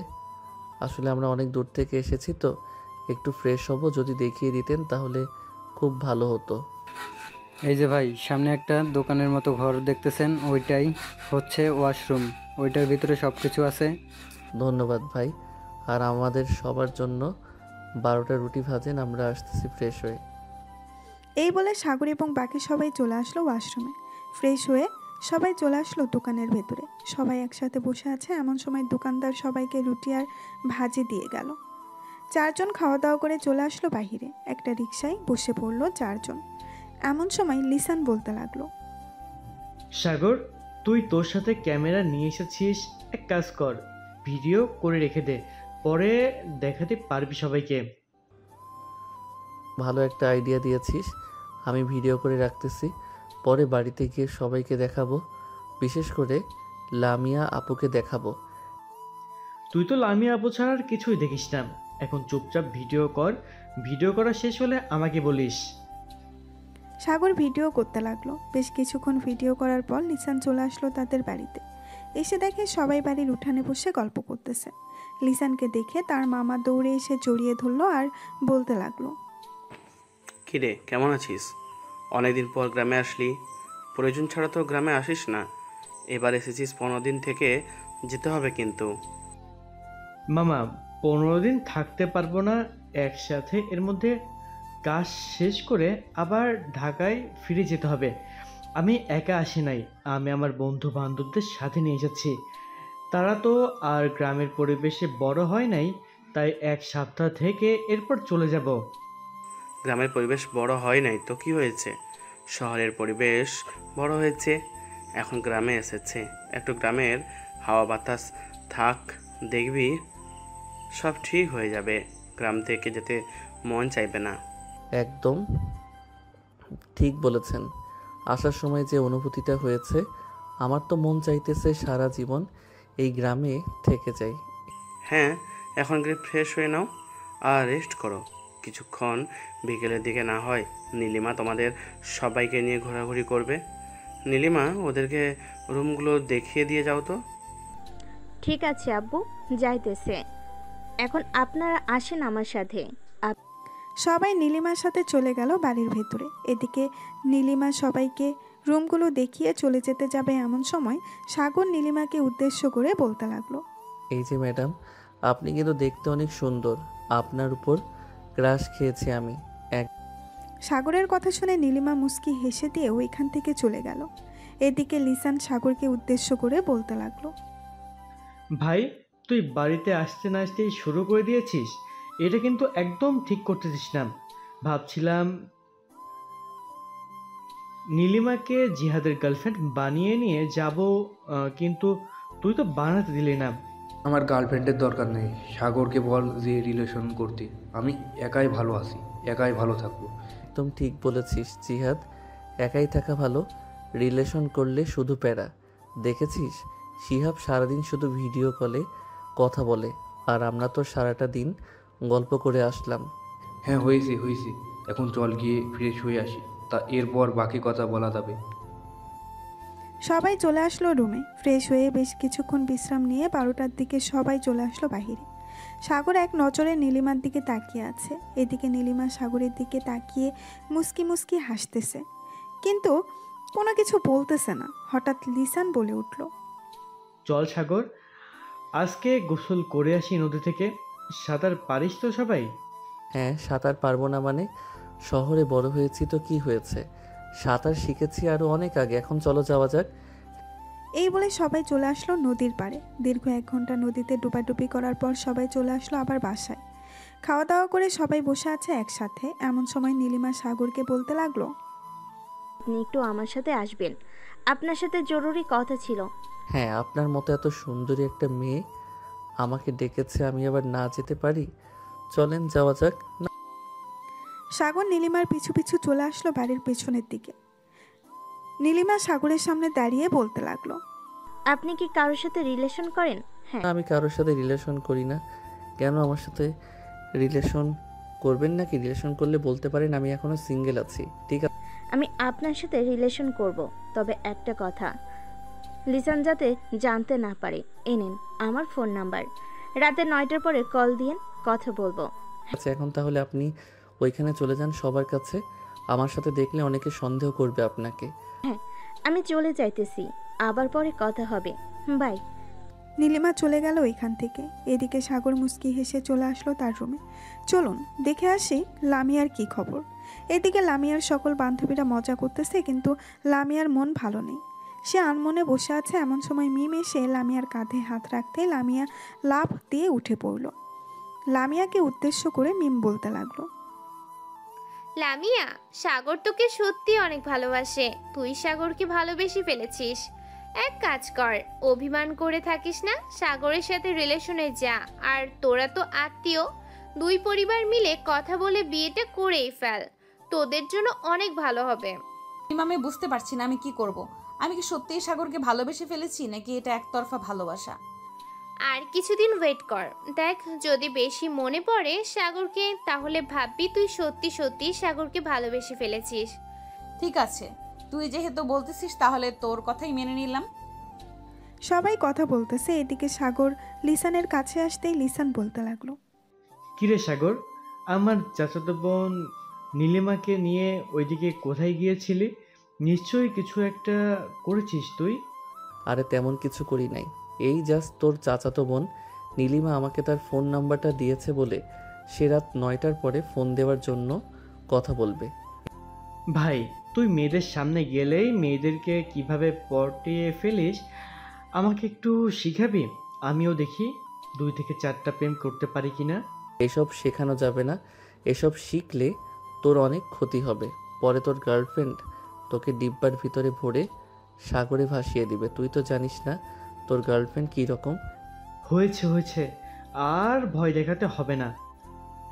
আসলে আমরা অনেক দূর থেকে এসেছি তো, একটু ফ্রেশ হব, যদি দেখিয়ে দিতেন তাহলে খুব ভালো হতো। এই যে ভাই, সামনে একটা দোকানের মতো ঘর দেখতেছেন, ওইটাই হচ্ছে ওয়াশরুম। ওইটার ভিতরে সব কিছু আছে। ধন্যবাদ ভাই। আর আমাদের সবার জন্য 12টা রুটি ভাজেন, আমরা আসতেছি ফ্রেশ হয়ে। এই বলে সাগর এবং বাকি সবাই চলে আসলো ওয়াশরুমে। ফ্রেশ হয়ে সবাই চলে আসলো দোকানের ভেতরে। সবাই একসাথে বসে আছে এমন সময় দোকানদার সবাইকে রুটি আর ভাজি দিয়ে গেল। 4 জন খাওয়া দাওয়া করে চলে আসলো বাহিরে। একটা রিকশায় বসে পড়লো 4 জন। এমন সময় লিসান বলতে লাগলো, সাগর, তুই তোর সাথে ক্যামেরা নিয়ে এসেছিস, এক কাজ কর, ভিডিও করে রেখে দে, পরে দেখাতে পারবি সবাইকে। ভালো একটা আইডিয়া দিয়েছিস, আমি ভিডিও করে রাখতেছি, পরে বাড়িতে গিয়ে সবাইকে দেখাবো, বিশেষ করে লামিয়া আপুকে দেখাবো। তুই তো লামিয়া আপু ছাড়া আর কিছুই দেখিস না, এখন চুপচাপ ভিডিও কর, ভিডিও করা শেষ হলে আমাকে বলিস। সাগর ভিডিও করতে লাগলো। বেশ কিছুক্ষণ ভিডিও করার পর লিসান চলে আসলো তাদের বাড়িতে। এসে দেখে সবাই বাড়ির উঠানে বসে গল্প করতেছে। লিসানকে দেখে তার মামা দৌড়ে এসে জড়িয়ে ধরলো আর বলতে লাগলো, কিরে, কেমন আছিস? অনেকদিন পর গ্রামে আসলি, প্রয়োজন ছাড়া তো গ্রামে আসিস না, এবার এসেছিস 15 দিন থেকে যেতে হবে কিন্তু। মামা, 15 দিন থাকতে পারবো না একসাথে, এর মধ্যে কাজ শেষ করে আবার ঢাকায় ফিরে যেতে হবে। আমি একা আসি নাই, আমি আমার বন্ধু বান্ধবদের সাথে নিয়ে যাচ্ছি। তারা তো আর গ্রামের পরিবেশে বড় হয় নাই, তাই 1 সপ্তাহ থেকে এরপর চলে যাব। গ্রামের পরিবেশ বড় হয় নাই তো কি হয়েছে, শহরের পরিবেশ বড় হয়েছে, এখন গ্রামে এসেছে, একটু গ্রামের হাওয়া বাতাস থাক, দেখবি সব ঠিক হয়ে যাবে, গ্রাম থেকে যেতে মন চাইবে না। একদম ঠিক বলেছেন। আসার সময় যে অনুভূতিটা হয়েছে, আমার তো মন চাইতেছে সারা জীবন এই গ্রামে থেকে যাই। হ্যাঁ, এখন গিয়ে ফ্রেশ হয়ে নাও আর রেস্ট করো কিছুক্ষণ, বিকেলের দিকে না হয় নীলিমা তোমাদের সবাইকে নিয়ে ঘোরাঘুরি করবে। নীলিমা, ওদেরকে রুমগুলো দেখিয়ে দিয়ে যাও তো। ঠিক আছে আব্বু, যাইতেছে। এখন আপনারা আসেন আমার সাথে। সবাই নীলিমার সাথে চলে গেল বাড়ির ভেতরে। এদিকে নীলিমা সবাইকে রুমগুলো দেখিয়ে চলে যেতে যাবে এমন সময় সাগর নীলিমাকে উদ্দেশ্য করে বলতে লাগলো, এই যে ম্যাডাম, আপনি কিন্তু দেখতে অনেক সুন্দর, আপনার উপর ক্রাশ খেয়েছি আমি। সাগরের কথা শুনে নীলিমা মুস্কি হেসে দিয়ে ওইখান থেকে চলে গেল। এদিকে লিসান সাগরকে উদ্দেশ্য করে বলতে লাগলো, ভাই, তুই বাড়িতে আসতে না আসতেই শুরু করে দিয়েছিস, এটা কিন্তু একদম ঠিক করতেছিস না। ভাবছিলাম নীলিমাকে জিহাদের গার্লফ্রেন্ড বানিয়ে নিয়ে যাব, কিন্তু তুই তো বানাতে দিলি না। আমার গার্লফ্রেন্ডের দরকার নেই, সাগরকে বল যে রিলেশন করতে, আমি একাই ভালো আছি, একাই ভালো থাকবো। একদম ঠিক বলেছিস জিহাদ, একাই থাকা ভালো, রিলেশন করলে শুধু প্যারা। দেখেছিস শিহাব সারাদিন শুধু ভিডিও কলে কথা বলে, আর আমরা তো সারাটা দিন গল্প করে আসলাম। হ্যাঁ, হয়েছে, এখন চল গিয়ে ফ্রেশ হয়ে আসি, তা এরপর বাকি কথা বলা যাবে। সবাই চলে আসলো রুমে। ফ্রেশ হয়ে বেশ কিছুক্ষণ বিশ্রাম নিয়ে 12টার দিকে সবাই চলে আসলো বাহিরে। সাগর এক নজরে নীলিমার দিকে তাকিয়ে আছে। এদিকে নীলিমা সাগরের দিকে তাকিয়ে মুস্কি মুস্কি হাসতেছে, কিন্তু কোনো কিছু বলতেছে না। হঠাৎ লিসান বলে উঠল, চল সাগর, আজকে গোসল করে আসি নদী থেকে। সাঁতার পারিস তো সবাই? হ্যাঁ, সাঁতার পারবো না মানে? শহরে বড় হয়েছি তো কি হয়েছে, সাঁতার শিখেছি আরও অনেক আগে, এখন চলো যাওয়া যাক। এই বলে সবাই চলে আসলো নদীর পাড়ে। দীর্ঘ 1 ঘন্টা নদীতে ডুবাডুবি করার পর সবাই চলে আসলো আবার বাসায়। খাওয়া দাওয়া করে সবাই বসে আছে একসাথে। এমন সময় নীলিমা সাগরকে বলতে লাগলো, আপনি একটু আমার সাথে আসবেন, আপনার সাথে জরুরি কথা ছিল। হ্যাঁ, আপনার মতো এত সুন্দরী একটা মেয়ে আমাকে ডেকেছে, আমি আবার না যেতে পারি? চলেন যাওয়া যাক না। সাগর নীলিমার পিছু পিছু চলে আসলো বাড়ির পেছনের দিকে। নীলিমা সাগরের সামনে দাঁড়িয়ে বলতে লাগলো, আপনি কি কারোর সাথে রিলেশন করেন? হ্যাঁ। আমি কারোর সাথে রিলেশন করি না। কেন আমার সাথে রিলেশন করবেন নাকি? রিলেশন করলে বলতে পারেন, আমি এখনো সিঙ্গেল আছি। ঠিক আছে, আমি আপনার সাথে রিলেশন করব, তবে একটা কথা, লিসান যাতে জানতে না পারে। এনেন আমার ফোন নাম্বার, রাতে 9টার পরে কল দিয়েন, কথা বলবো। আচ্ছা, এখন তাহলে আপনি ওইখানে চলে যান সবার কাছে। আমার সাথে দেখলে অনেকে সন্দেহ করবে আপনাকে। হ্যাঁ, আমি চলে যাইতেছি, আবার পরে কথা হবে, বাই। নীলিমা চলে গেল ওইখান থেকে। এদিকে সাগর মুচকি হেসে চলে আসলো তার রুমে। চলুন দেখে আসি লামিয়ার কি খবর। এদিকে লামিয়ার সকল বান্ধবীরা মজা করতেছে, কিন্তু লামিয়ার মন ভালো নেই। সে আনমনে বসে আছে। এমন সময় মিম এসে লামিয়ার কাঁধে হাত রাখতে লামিয়া লাফ দিয়ে উঠে পড়ল। লামিয়াকে উদ্দেশ্য করে মিম বলতে লাগলো, লামিয়া, সাগর তোকে সত্যি অনেক ভালোবাসে। তুই সাগরকে ভালোবেসে ফেলেছিস। এক কাজ কর, অভিমান করে থাকিস না, সাগরের সাথে রিলেশনে যা। আর তোরা তো আত্মীয়, দুই পরিবার মিলে কথা বলে বিয়েটা করেই ফেল। তোদের জন্য অনেক ভালো হবে। আমি বুঝতে পারছি না আমি কি করব। আমি কি সত্যিই সাগরকে ভালোবেসে ফেলেছি, নাকি এটা একতরফা ভালোবাসা? আর কিছুদিন ওয়েট কর, দেখ যদি বেশি মনে পড়ে সাগরকে, তাহলে ভাববি তুই সত্যি সত্যি সাগরকে ভালোবেসে ফেলেছিস। ঠিক আছে, তুই যেহেতু বলতেছিস তাহলে তোর কথাই মেনে নিলাম। সবাই কথা বলতেছে। এদিকে সাগর লিসানের কাছে আসতেই লিসান বলতে লাগলো, কিরে সাগর, আমার চাচাতো বোন নীলিমাকে নিয়ে ওইদিকে কোথায় গিয়েছিলি? নিশ্চয়ই কিছু একটা করেছিস তুই। আরে তেমন কিছু করি নাই, এই জাস্ট তোর চাচাতো বোন নীলিমা আমাকে তার ফোন নাম্বারটা দিয়েছে বলে সে রাত 9টার পরে ফোন দেওয়ার জন্য কথা বলবে। ভাই, তুই মেয়েদের সামনে গেলেই মেয়েদেরকে কিভাবে পটিয়ে ফেলিস আমাকে একটু শিখাবি? আমিও দেখি 2 থেকে 4টা প্রেম করতে পারি কিনা। এসব শেখানো যাবে না, এসব শিখলে তোর অনেক ক্ষতি হবে। পরে তোর গার্লফ্রেন্ড তোকে ডিব্বার ভিতরে ভরে সাগরে ভাসিয়ে দিবে। তুই তো জানিস না তোর গার্লফ্রেন্ড কী রকম। হয়েছে হয়েছে, আর ভয় দেখাতে হবে না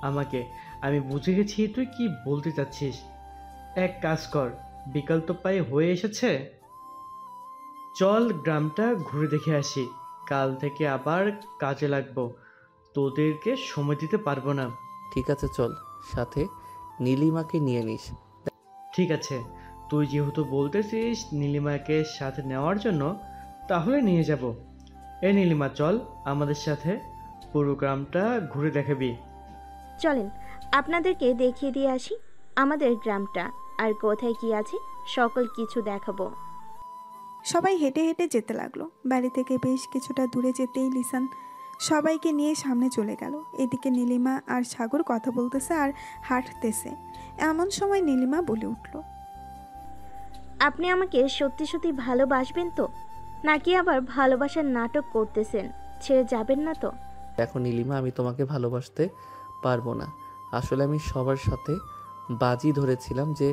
আমাকে। আমি বুঝে গেছি তুই কি বলতে চাচ্ছিস। এক কাজ কর, বিকাল তো প্রায় হয়ে এসেছে, চল গ্রামটা ঘুরে দেখে আসি। কাল থেকে আবার কাজে লাগবো, তোদেরকে সময় দিতে পারবো না। ঠিক আছে চল, সাথে নীলিমাকে নিয়ে নিস। ঠিক আছে, তুই যেহেতু বলতেছিস নীলিমাকে সাথে নেওয়ার জন্য, তাহলে নিয়ে যাব। নীলিমা চল আমাদের সাথে, পুরো গ্রামটা ঘুরে দেখাবি। চলেন আপনাদেরকে দেখিয়ে দিয়ে আসি আমাদের গ্রামটা, আর কোথায় কি আছে সকল কিছু দেখাবো। সবাই হেঁটে হেঁটে যেতে লাগলো। বাড়ি থেকে বেশ কিছুটা দূরে যেতেই লিসান সবাইকে নিয়ে সামনে চলে গেল। এদিকে নীলিমা আর সাগর কথা বলতেছে আর হাঁটতেছে। এমন সময় নীলিমা বলে উঠল, আপনি আমাকে সত্যি সত্যি ভালোবাসবেন তো, নাকি আবার ভালোবাসার নাটক করতেছেন? ছেড়ে যাবেন না তো? দেখো নীলিমা, আমি তোমাকে ভালোবাসতে পারবো না। আসলে আমি সবার সাথে বাজি ধরেছিলাম যে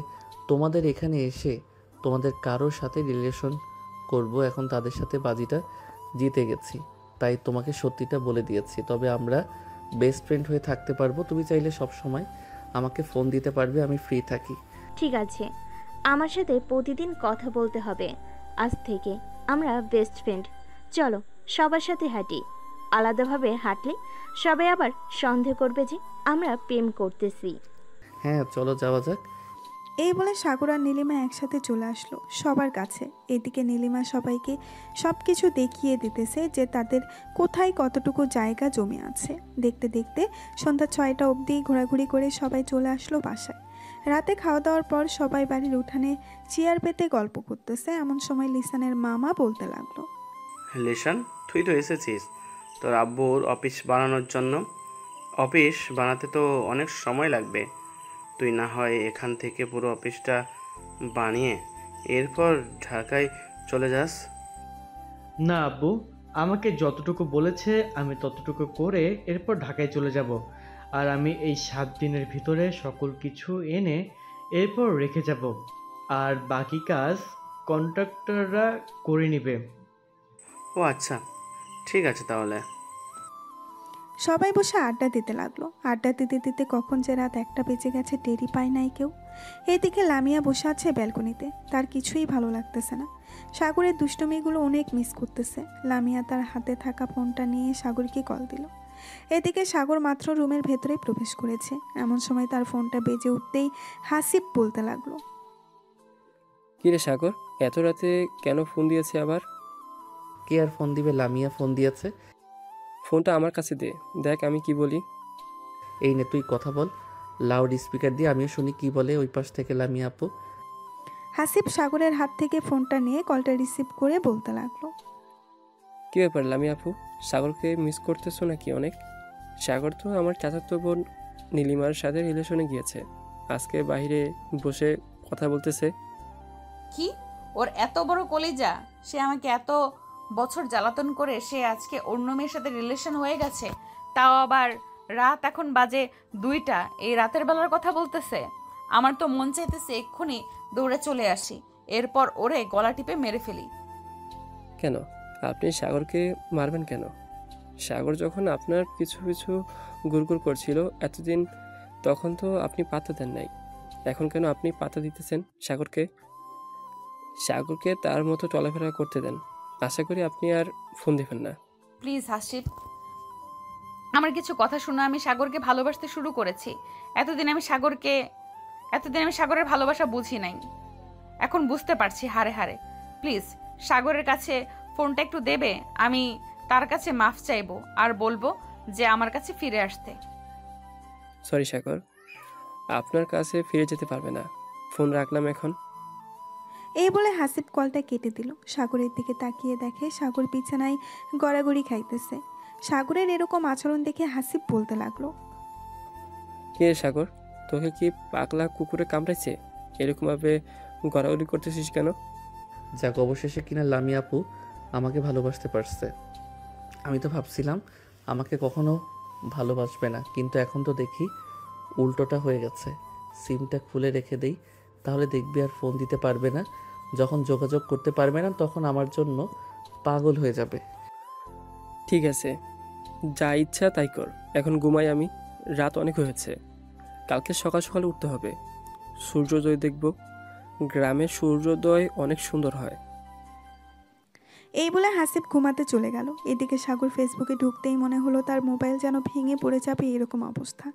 তোমাদের এখানে এসে তোমাদের কারোর সাথে রিলেশন করব। এখন তাদের সাথে বাজিটা জিতে গেছি, তাই তোমাকে সত্যিটা বলে দিয়েছি। তবে আমরা বেস্ট ফ্রেন্ড হয়ে থাকতে পারবো। তুমি চাইলে সব সময় আমাকে ফোন দিতে পারবে, আমি ফ্রি থাকি। ঠিক আছে, আমার সাথে প্রতিদিন কথা বলতে হবে। আজ থেকে আমরা বেস্ট ফ্রেন্ড। চলো সবার সাথে হাঁটি। আলাদাভাবে হাঁটলে সবাই আবার সন্দেহ করবে যে আমরা প্রেম করতেছি। হ্যাঁ চলো যাওয়া যাক। এই বলে সাগর আর নীলিমা একসাথে চলে আসলো সবার কাছে। এদিকে নীলিমা সবাইকে সব কিছু দেখিয়ে দিতেছে যে তাদের কোথায় কতটুকু জায়গা জমে আছে। দেখতে দেখতে সন্ধ্যা 6টা অবধি ঘোরাঘুরি করে সবাই চলে আসলো বাসায়। রাতে খাওয়া দাওয়ার পর সবাই বাড়ির উঠানে চেয়ার পেতে গল্প করতেছে। এমন সময় লিসানের মামা বলতে লাগলো, লিসান, তুই তো এসেছিস তোর আব্বুর অফিস বানানোর জন্য। অফিস বানাতে তো অনেক সময় লাগবে। তুই না হয় এখান থেকে পুরো অফিসটা বানিয়ে এরপর ঢাকায় চলে যাস। না আব্বু, আমাকে যতটুকু বলেছে আমি ততটুকু করে এরপর ঢাকায় চলে যাব। আর আমি এই 7 দিনের ভিতরে সকল কিছু এনে এরপর রেখে যাব, আর বাকি কাজ কন্ট্রাক্টররা করে নেবে। ও আচ্ছা, ঠিক আছে তাহলে। সবাই বসে আড্ডা দিতে লাগলো। আড্ডা দিতে দিতে কখন যে রাত 1টা বেজে গেছে টেরই পায় নাই কেউ। এইদিকে লামিয়া বসে আছে ব্যালকনিতে, তার কিছুই ভালো লাগতেছে না। সাগরের দুষ্টুমিগুলো অনেক মিস করতেছে। লামিয়া তার হাতে থাকা ফোনটা নিয়ে সাগরকে কল দিল। এদিকে সাগর মাত্র রুমের ভেতরে প্রবেশ করেছে। এমন সময় তার ফোনটা বেজে উঠতেই হাসিব বলতে লাগলো, কিরে সাগর, এত রাতে কেন ফোন দিয়েছে আবার? কে আর ফোন দিবে? লামিয়া ফোন দিয়েছে। ফোনটা আমার কাছে দে, দেখ আমি কি বলি। এই নে তুই কথা বল, লাউড স্পিকার দিয়ে আমিও শুনি কি বলে ওই পাশ থেকে লামিয়া আপু। হাসিব সাগরের হাত থেকে ফোনটা নিয়ে কলটা রিসিভ করে বলতে লাগলো। কী ব্যাপার লামি আপু, সাগরকে মিস করতেছো নাকি অনেক? সাগর তো আমার চাচাতো বোন নীলিমার সাথে রিলেশনে গিয়েছে, আজকে বাইরে বসে কথা বলতেছে। কি ওর এত বড় কলিজা, সে আমাকে এত বছর জ্বালাতন করে সে আজকে অন্য মেয়ের সাথে রিলেশন হয়ে গেছে, তাও আবার রাত এখন বাজে 2টা, এই রাতের বেলার কথা বলতেছে। আমার তো মন চাইতেছে এক্ষুনি দৌড়ে চলে আসি, এরপর ওরে গলা টিপে মেরে ফেলি। কেন আপনি সাগরকে মারবেন কেন? সাগর যখন আপনার পিছু পিছু গুড়গুড় করছিল এতদিন, তখন তো আপনি পাত্তা দেন নাই, এখন কেন আপনি পাত্তা দিতেছেন সাগরকে? সাগরকে তার মতো চলাফেরা করতে দেন, আশা করি আপনি আর ফোন দিবেন না। প্লিজ হাসিব, আমার কিছু কথা শুনে। আমি সাগরকে ভালোবাসতে শুরু করেছি। এতদিন আমি সাগরের ভালোবাসা বুঝি নাই, এখন বুঝতে পারছি হারে হারে। প্লিজ সাগরের কাছে ফোনটা একটু দেবে, আমি তার কাছে মাফ চাইবো আর বলবো যে আমার কাছে ফিরে আসতে। সরি সাগর, আপনার কাছে ফিরে যেতে পারবে না, ফোন রাখলাম এখন। এই বলে হাসিব কলটা কেটে দিল। সাগরের দিকে তাকিয়ে দেখে সাগর বিছানায় গড়াগড়ি খাইতেছে। সাগরের এরকম আচরণ দেখে হাসিব বলতে লাগলো। কে সাগর, তোকে কি পাগলা কুকুরে কামড়াইছে? এরকমভাবে গড়াগড়ি করতেছিস কেন? যাক, অবশেষে কিনা লামিয়া আপু আমাকে ভালোবাসতে পারছে। আমি তো ভাবছিলাম আমাকে কখনো ভালোবাসবে না, কিন্তু এখন তো দেখি উল্টোটা হয়ে গেছে। সিমটা খুলে রেখে দেই, তাহলে দেখবি আর ফোন দিতে পারবে না। যখন যোগাযোগ করতে পারবে না তখন আমার জন্য পাগল হয়ে যাবে। ঠিক আছে, যা ইচ্ছা তাই কর, এখন ঘুমাই আমি, রাত অনেক হয়েছে, কালকে সকাল সকালে উঠতে হবে, সূর্যোদয় দেখব। গ্রামের সূর্যোদয় অনেক সুন্দর হয়। এই বলে হাসিব ঘুমাতে চলে গেল। এদিকে সাগর ফেসবুকে ঢুকতেই মনে হলো তার মোবাইল যেন ভেঙে পড়ে যাবে এরকম অবস্থা।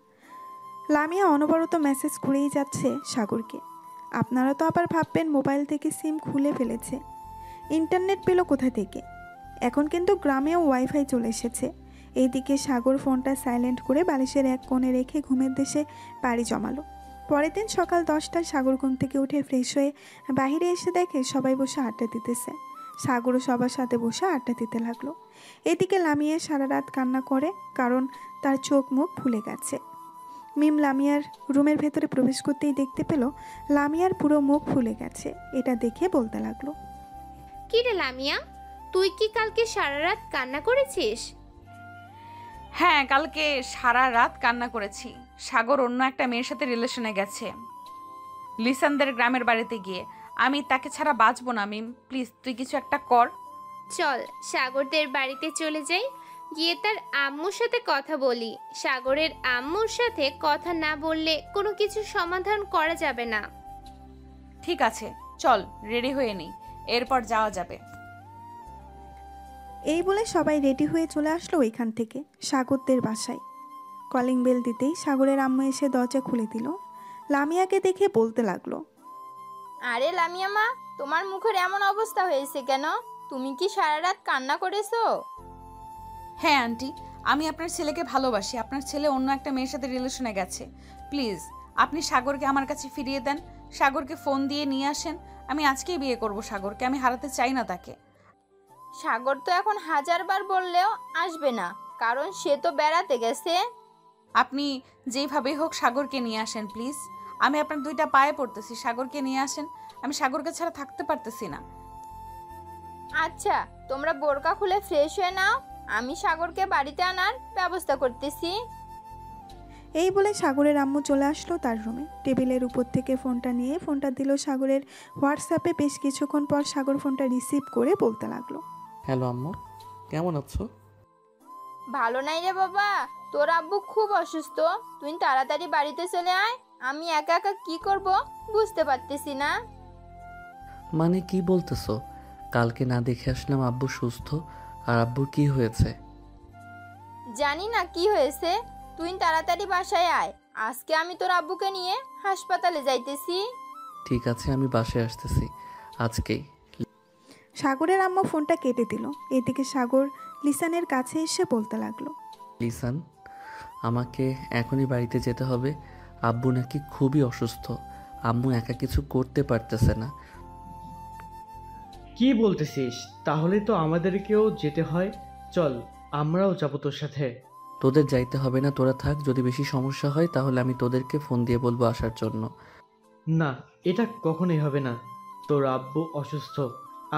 লামিয়া অনবরত মেসেজ করেই যাচ্ছে সাগরকে। আপনারা তো আবার ভাববেন মোবাইল থেকে সিম খুলে ফেলেছে, ইন্টারনেট পেল কোথা থেকে? এখন কিন্তু গ্রামেও ওয়াইফাই চলে এসেছে। এইদিকে সাগর ফোনটা সাইলেন্ট করে বালিশের এক কোণে রেখে ঘুমের দেশে পাড়ি জমালো। পরের দিন সকাল 10টায় সাগর ঘুম থেকে উঠে ফ্রেশ হয়ে বাইরে এসে দেখে সবাই বসে আড্ডা দিতেছে। সাগরও সবার সাথে বসে আড্ডা দিতে লাগলো। এদিকে লামিয়া সারা রাত কান্না করে, কারণ তার চোখ মুখ ফুলে গেছে। মিম লামিয়ার রুমের ভেতরে প্রবেশ করতেই দেখতে পেল লামিয়ার পুরো মুখ ফুলে গেছে। এটা দেখে বলতে লাগলো, কি রে লামিয়া, তুই কি কালকে সারা রাত কান্না করেছিস? হ্যাঁ, কালকে সারা রাত কান্না করেছি। সাগর অন্য একটা মেয়ের সাথে রিলেশনে গেছে, লিসানদের গ্রামের বাড়িতে গিয়ে। আমি তাকে ছাড়া বাঁচবো না। মিম প্লিজ তুই কিছু একটা কর। চল সাগরদের বাড়িতে চলে যাই, গিয়ে তার আম্মুর সাথে কথা বলি। সাগরের আম্মুর সাথে কথা না বললে কোনো কিছু সমাধান করা যাবে না। ঠিক আছে, চল রেডি হয়ে নিই, এরপর যাওয়া যাবে। এই বলে সবাই রেডি হয়ে চলে আসলো ওইখান থেকে সাগরদের বাসায়। কলিং বেল দিতেই সাগরের আম্মু এসে দরজা খুলে দিল। লামিয়াকে দেখে বলতে লাগলো, আরে লামিয়া মা, তোমার মুখের এমন অবস্থা হয়েছে কেন? তুমি কি সারা রাত কান্না করেছো? হ্যাঁ আন্টি, আমি আপনার ছেলেকে ভালোবাসি। আপনার ছেলে অন্য একটা মেয়ের সাথে রিলেশনে গেছে। প্লিজ আপনি সাগরকে আমার কাছে ফিরিয়ে দেন। সাগরকে ফোন দিয়ে নিয়ে আসেন। আমি আজকেই বিয়ে করব সাগরকে, আমি হারাতে চাই না তাকে। সাগর তো এখন 1000বার বললেও আসবে না, কারণ সে তো বেড়াতে গেছে। আপনি যেইভাবেই হোক সাগরকে নিয়ে আসেন প্লিজ। আমি আপনার 2টা পায়ে পড়তেছি, সাগরকে নিয়ে আসেন। আমি সাগরকে ছাড়া থাকতে পারতেছি না। আচ্ছা, তোমরা বোরকা খুলে ফ্রেশ হয়ে নাও, আমি সাগরকে বাড়িতে আনার ব্যবস্থা করতেছি। এই বলে সাগরের আম্মু চলে আসলো তার রুমে। টেবিলের উপর থেকে ফোনটা নিয়ে ফোনটা দিল সাগরের হোয়াটসঅ্যাপে। বেশ কিছুক্ষণ পর সাগর ফোনটা রিসিভ করে বলতে লাগলো, হ্যালো আম্মু, কেমন আছো? ভালো নাই রে বাবা, তোর আব্বু খুব অসুস্থ, তুই তাড়াতাড়ি বাড়িতে চলে আয়। আমি একা একা কি করব বুঝতে পারতেছি না। মানে কি বলতেছো? কালকে না দেখে আসলাম আব্বু সুস্থ, আর আব্বুর কি হয়েছে? জানি না কি হয়েছে, তুই তাড়াতাড়ি বাসায় আয়। আজকে আমি তোর আব্বুকে নিয়ে হাসপাতালে যাইতেছি। ঠিক আছে, আমি বাসায় আসতেছি আজকেই। সাগরের আম্মু ফোনটা কেটে দিল। এদিকে সাগর লিসানের কাছে এসে বলতে লাগলো, লিসান, আমাকে এখনই বাড়িতে যেতে হবে। আব্বু নাকি খুবই অসুস্থ, আম্মু একা কিছু করতে পারতেছে না। কি বলতেছিস? তাহলে তো আমাদেরকেও যেতে হয়। চল, আমরাও যাবো তোর সাথে। তোদের যাইতে হবে না, তোরা থাক। যদি বেশি সমস্যা হয় তাহলে আমি তোদেরকে ফোন দিয়ে বলবো আসার জন্য। না, এটা কখনোই হবে না। তোর আব্বু অসুস্থ,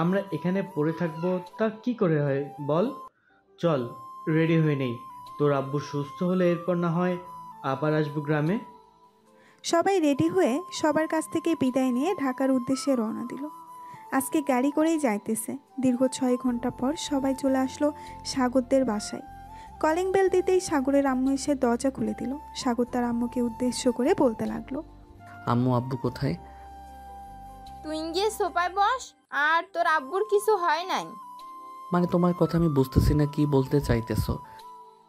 আমরা এখানে পড়ে থাকবো তা কি করে হয় বল? চল, রেডি হয়ে নেই। তোর আব্বু সুস্থ হলে এরপর না হয় আবার আসবো গ্রামে। সবাই রেডি হয়ে সবার কাছ থেকে বিদায় নিয়ে ঢাকার উদ্দেশ্যে রওনা দিল। আজকে গাড়ি করেই যাইতেছে। দীর্ঘ 6 ঘন্টা পর সবাই চলে আসলো সাগরদের বাসায়। কলিং বেল দিতেই সাগরের আম্মু এসে দরজা খুলে দিল। সাগর তার আম্মুকে উদ্দেশ্য করে বলতে লাগলো, আম্মু আব্বু কোথায়? তুই গিয়ে সোফায় বস, আর তোর আব্বুর কিছু হয় নাই। মানে তোমার কথা আমি বুঝতেছি না, কি বলতে চাইতেছো?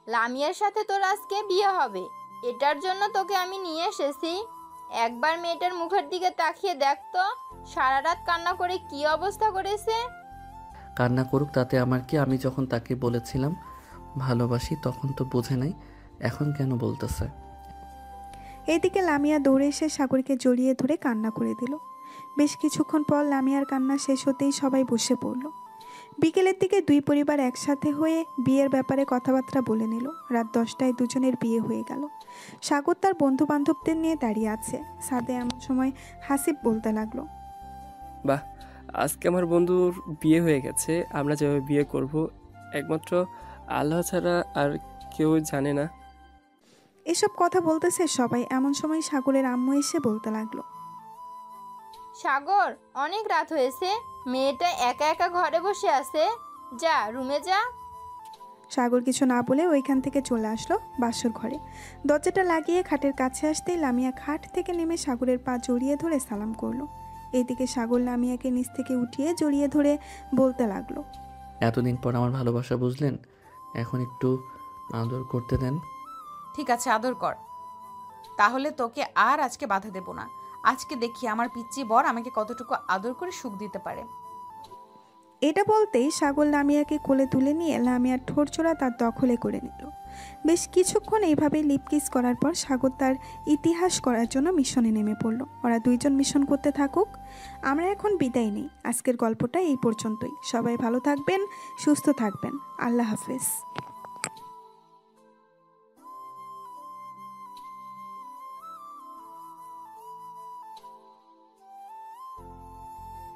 লামিয়ার সাথে তোর আজকে বিয়ে হবে, এটার জন্য তোকে আমি নিয়ে এসেছি। একবার মেয়েটার মুখের দিকে তাকিয়ে দেখ তো, সারা রাত কান্না করে কি অবস্থা করেছে। কান্না করুক, তাতে আমার কি? আমি যখন তাকে বলেছিলাম ভালোবাসি তখন তো বোঝে নাই, এখন কেন বলতেছে? এইদিকে লামিয়া দৌড়ে এসে সাগরকে জড়িয়ে ধরে কান্না করে দিল। বেশ কিছুক্ষণ পর লামিয়ার কান্না শেষ হতেই সবাই বসে পড়ল। বিকেলের দিকে দুই পরিবার একসাথে হয়ে বিয়ের ব্যাপারে কথাবার্তা বলে নিল। রাত 10টায় দুজনের বিয়ে হয়ে গেল। সাগর তার বন্ধু বান্ধবদের নিয়ে দাঁড়িয়ে আছে। সাদে এমন সময় হাসিব বলতে লাগলো, বাহ, আজকে আমার বন্ধুর বিয়ে হয়ে গেছে। আমরা যেভাবে বিয়ে করব একমাত্র আল্লাহ ছাড়া আর কেউ জানে না। এসব কথা বলতেছে সবাই। এমন সময় সাগরের আম্মু এসে বলতে লাগলো, সাগর, অনেক রাত হয়েছে, মেয়েটা একা একা ঘরে বসে আছে, যা রুমে যা। সাগর কিছু না বলে ওইখান থেকে চলে আসলো বাসর ঘরে। দরজাটা লাগিয়ে খাটের কাছে আসতেই লামিয়া খাট থেকে নেমে সাগরের পা জড়িয়ে ধরে সালাম করলো। এইদিকে সাগর লামিয়াকে নিচ থেকে উঠিয়ে জড়িয়ে ধরে বলতে লাগলো, এতদিন পর আমার ভালোবাসা বুঝলেন, এখন একটু আদর করতে দেন। ঠিক আছে, আদর কর। তাহলে তোকে আর আজকে বাধা দেব না। আজকে দেখি আমার পিচ্চি বর আমাকে কতটুকু আদর করে সুখ দিতে পারে। এটা বলতেই সাগর লামিয়াকে কোলে তুলে নিয়ে লামিয়ার ঠোঁটজোড়া তার দখলে করে নিল। বেশ কিছুক্ষণ এইভাবে লিপকিস করার পর সাগর তার ইতিহাস করার জন্য মিশনে নেমে পড়ল। ওরা দুইজন মিশন করতে থাকুক, আমরা এখন বিদায় নেই। আজকের গল্পটা এই পর্যন্তই। সবাই ভালো থাকবেন, সুস্থ থাকবেন। আল্লাহ হাফেজ।